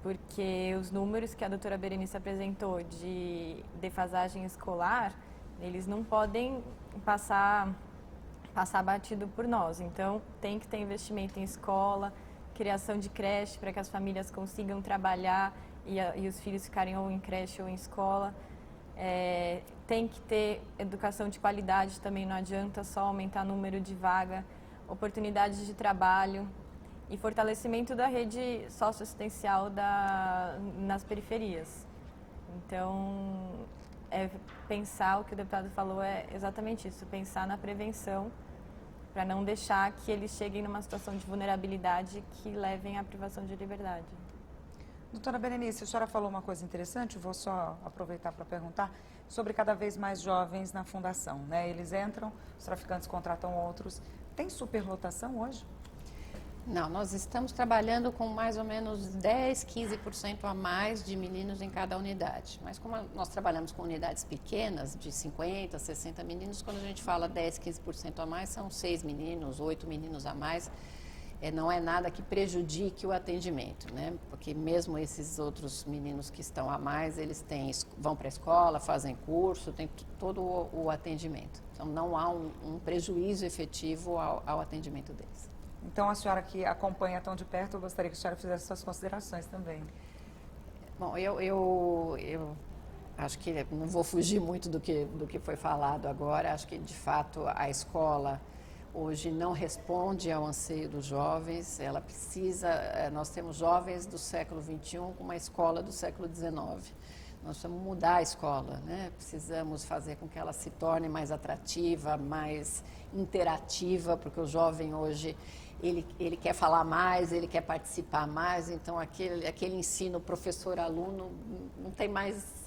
porque os números que a doutora Berenice apresentou de defasagem escolar, eles não podem passar batido por nós. Então, tem que ter investimento em escola, criação de creche para que as famílias consigam trabalhar e os filhos ficarem ou em creche ou em escola. Tem que ter educação de qualidade também, não adianta só aumentar o número de vaga, oportunidades de trabalho e fortalecimento da rede socioassistencial nas periferias. Então, pensar, o que o deputado falou é exatamente isso, pensar na prevenção, para não deixar que eles cheguem numa situação de vulnerabilidade que levem à privação de liberdade. Doutora Berenice, a senhora falou uma coisa interessante, vou só aproveitar para perguntar, sobre cada vez mais jovens na fundação, né? Eles entram, os traficantes contratam outros. Tem superlotação hoje? Não, nós estamos trabalhando com mais ou menos 10, 15% a mais de meninos em cada unidade. Mas como nós trabalhamos com unidades pequenas, de 50, 60 meninos, quando a gente fala 10, 15% a mais, são 6 meninos, 8 meninos a mais. Não é nada que prejudique o atendimento, né? Porque mesmo esses outros meninos que estão a mais, eles vão para a escola, fazem curso, tem todo o atendimento. Então, não há um prejuízo efetivo ao atendimento deles. Então, a senhora que acompanha tão de perto, eu gostaria que a senhora fizesse suas considerações também. Bom, eu acho que não vou fugir muito do que foi falado agora. Acho que, de fato, a escola hoje não responde ao anseio dos jovens. Ela precisa, nós temos jovens do século XXI com uma escola do século XIX. Nós precisamos mudar a escola, né? Precisamos fazer com que ela se torne mais atrativa, mais interativa, porque o jovem hoje, ele quer falar mais, ele quer participar mais, então aquele ensino professor-aluno não tem mais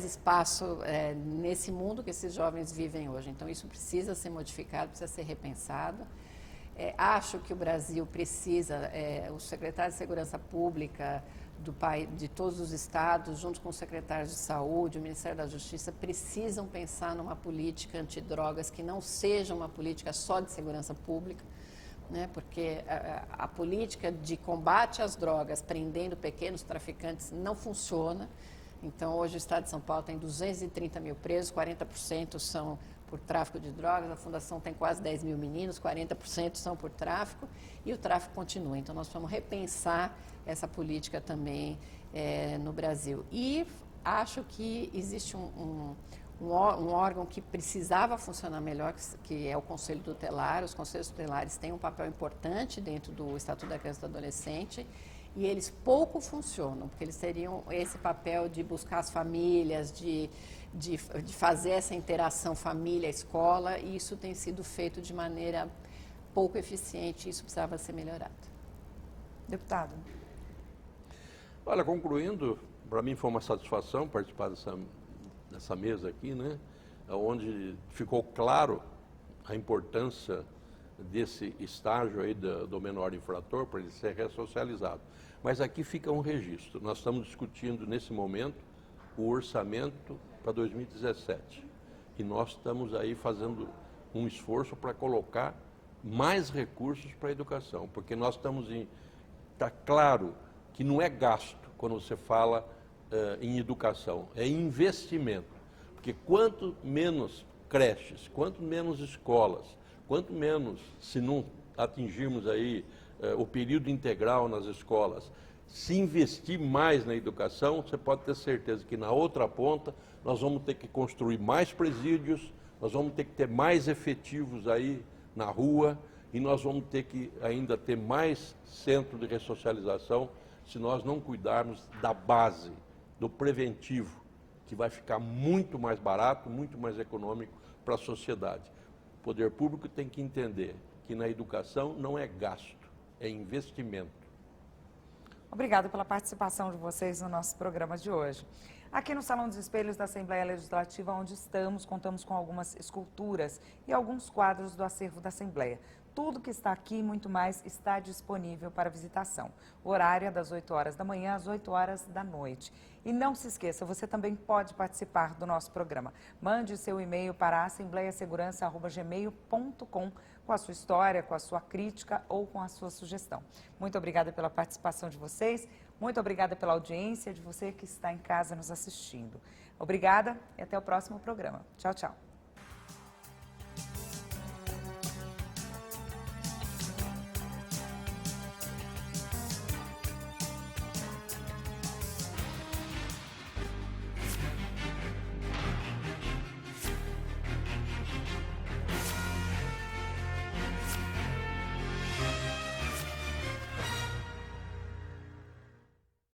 espaço nesse mundo que esses jovens vivem hoje. Então, isso precisa ser modificado, precisa ser repensado. Acho que o Brasil precisa, o secretário de Segurança Pública, de todos os estados, junto com os secretários de saúde, o Ministério da Justiça, precisam pensar numa política antidrogas que não seja uma política só de segurança pública, né? Porque a política de combate às drogas, prendendo pequenos traficantes, não funciona. Então, hoje o Estado de São Paulo tem 230 mil presos, 40% são por tráfico de drogas, a Fundação tem quase 10 mil meninos, 40% são por tráfico, e o tráfico continua. Então, nós vamos repensar essa política também no Brasil. E acho que existe um órgão que precisava funcionar melhor, que é o Conselho Tutelar. Os Conselhos Tutelares têm um papel importante dentro do Estatuto da Criança e do Adolescente, e eles pouco funcionam, porque eles teriam esse papel de buscar as famílias, de fazer essa interação família-escola, e isso tem sido feito de maneira pouco eficiente, e isso precisava ser melhorado. Deputado. Olha, concluindo, para mim foi uma satisfação participar dessa mesa aqui, né, onde ficou claro a importância desse estágio aí do menor infrator para ele ser ressocializado. Mas aqui fica um registro. Nós estamos discutindo nesse momento o orçamento para 2017 e nós estamos aí fazendo um esforço para colocar mais recursos para a educação, porque nós estamos está claro que não é gasto quando você fala em educação, é investimento, porque quanto menos creches, quanto menos escolas, quanto menos, se não atingirmos aí o período integral nas escolas, se investir mais na educação, você pode ter certeza que na outra ponta nós vamos ter que construir mais presídios, nós vamos ter que ter mais efetivos aí na rua e nós vamos ter que ainda ter mais centro de ressocialização se nós não cuidarmos da base, do preventivo, que vai ficar muito mais barato, muito mais econômico para a sociedade. O poder público tem que entender que na educação não é gasto, é investimento. Obrigada pela participação de vocês no nosso programa de hoje. Aqui no Salão dos Espelhos da Assembleia Legislativa, onde estamos, contamos com algumas esculturas e alguns quadros do acervo da Assembleia. Tudo que está aqui e muito mais está disponível para visitação. O horário é das 8 horas da manhã às 8 horas da noite. E não se esqueça, você também pode participar do nosso programa. Mande seu e-mail para assembleiasegurança@gmail.com com a sua história, com a sua crítica ou com a sua sugestão. Muito obrigada pela participação de vocês. Muito obrigada pela audiência de você que está em casa nos assistindo. Obrigada e até o próximo programa. Tchau, tchau.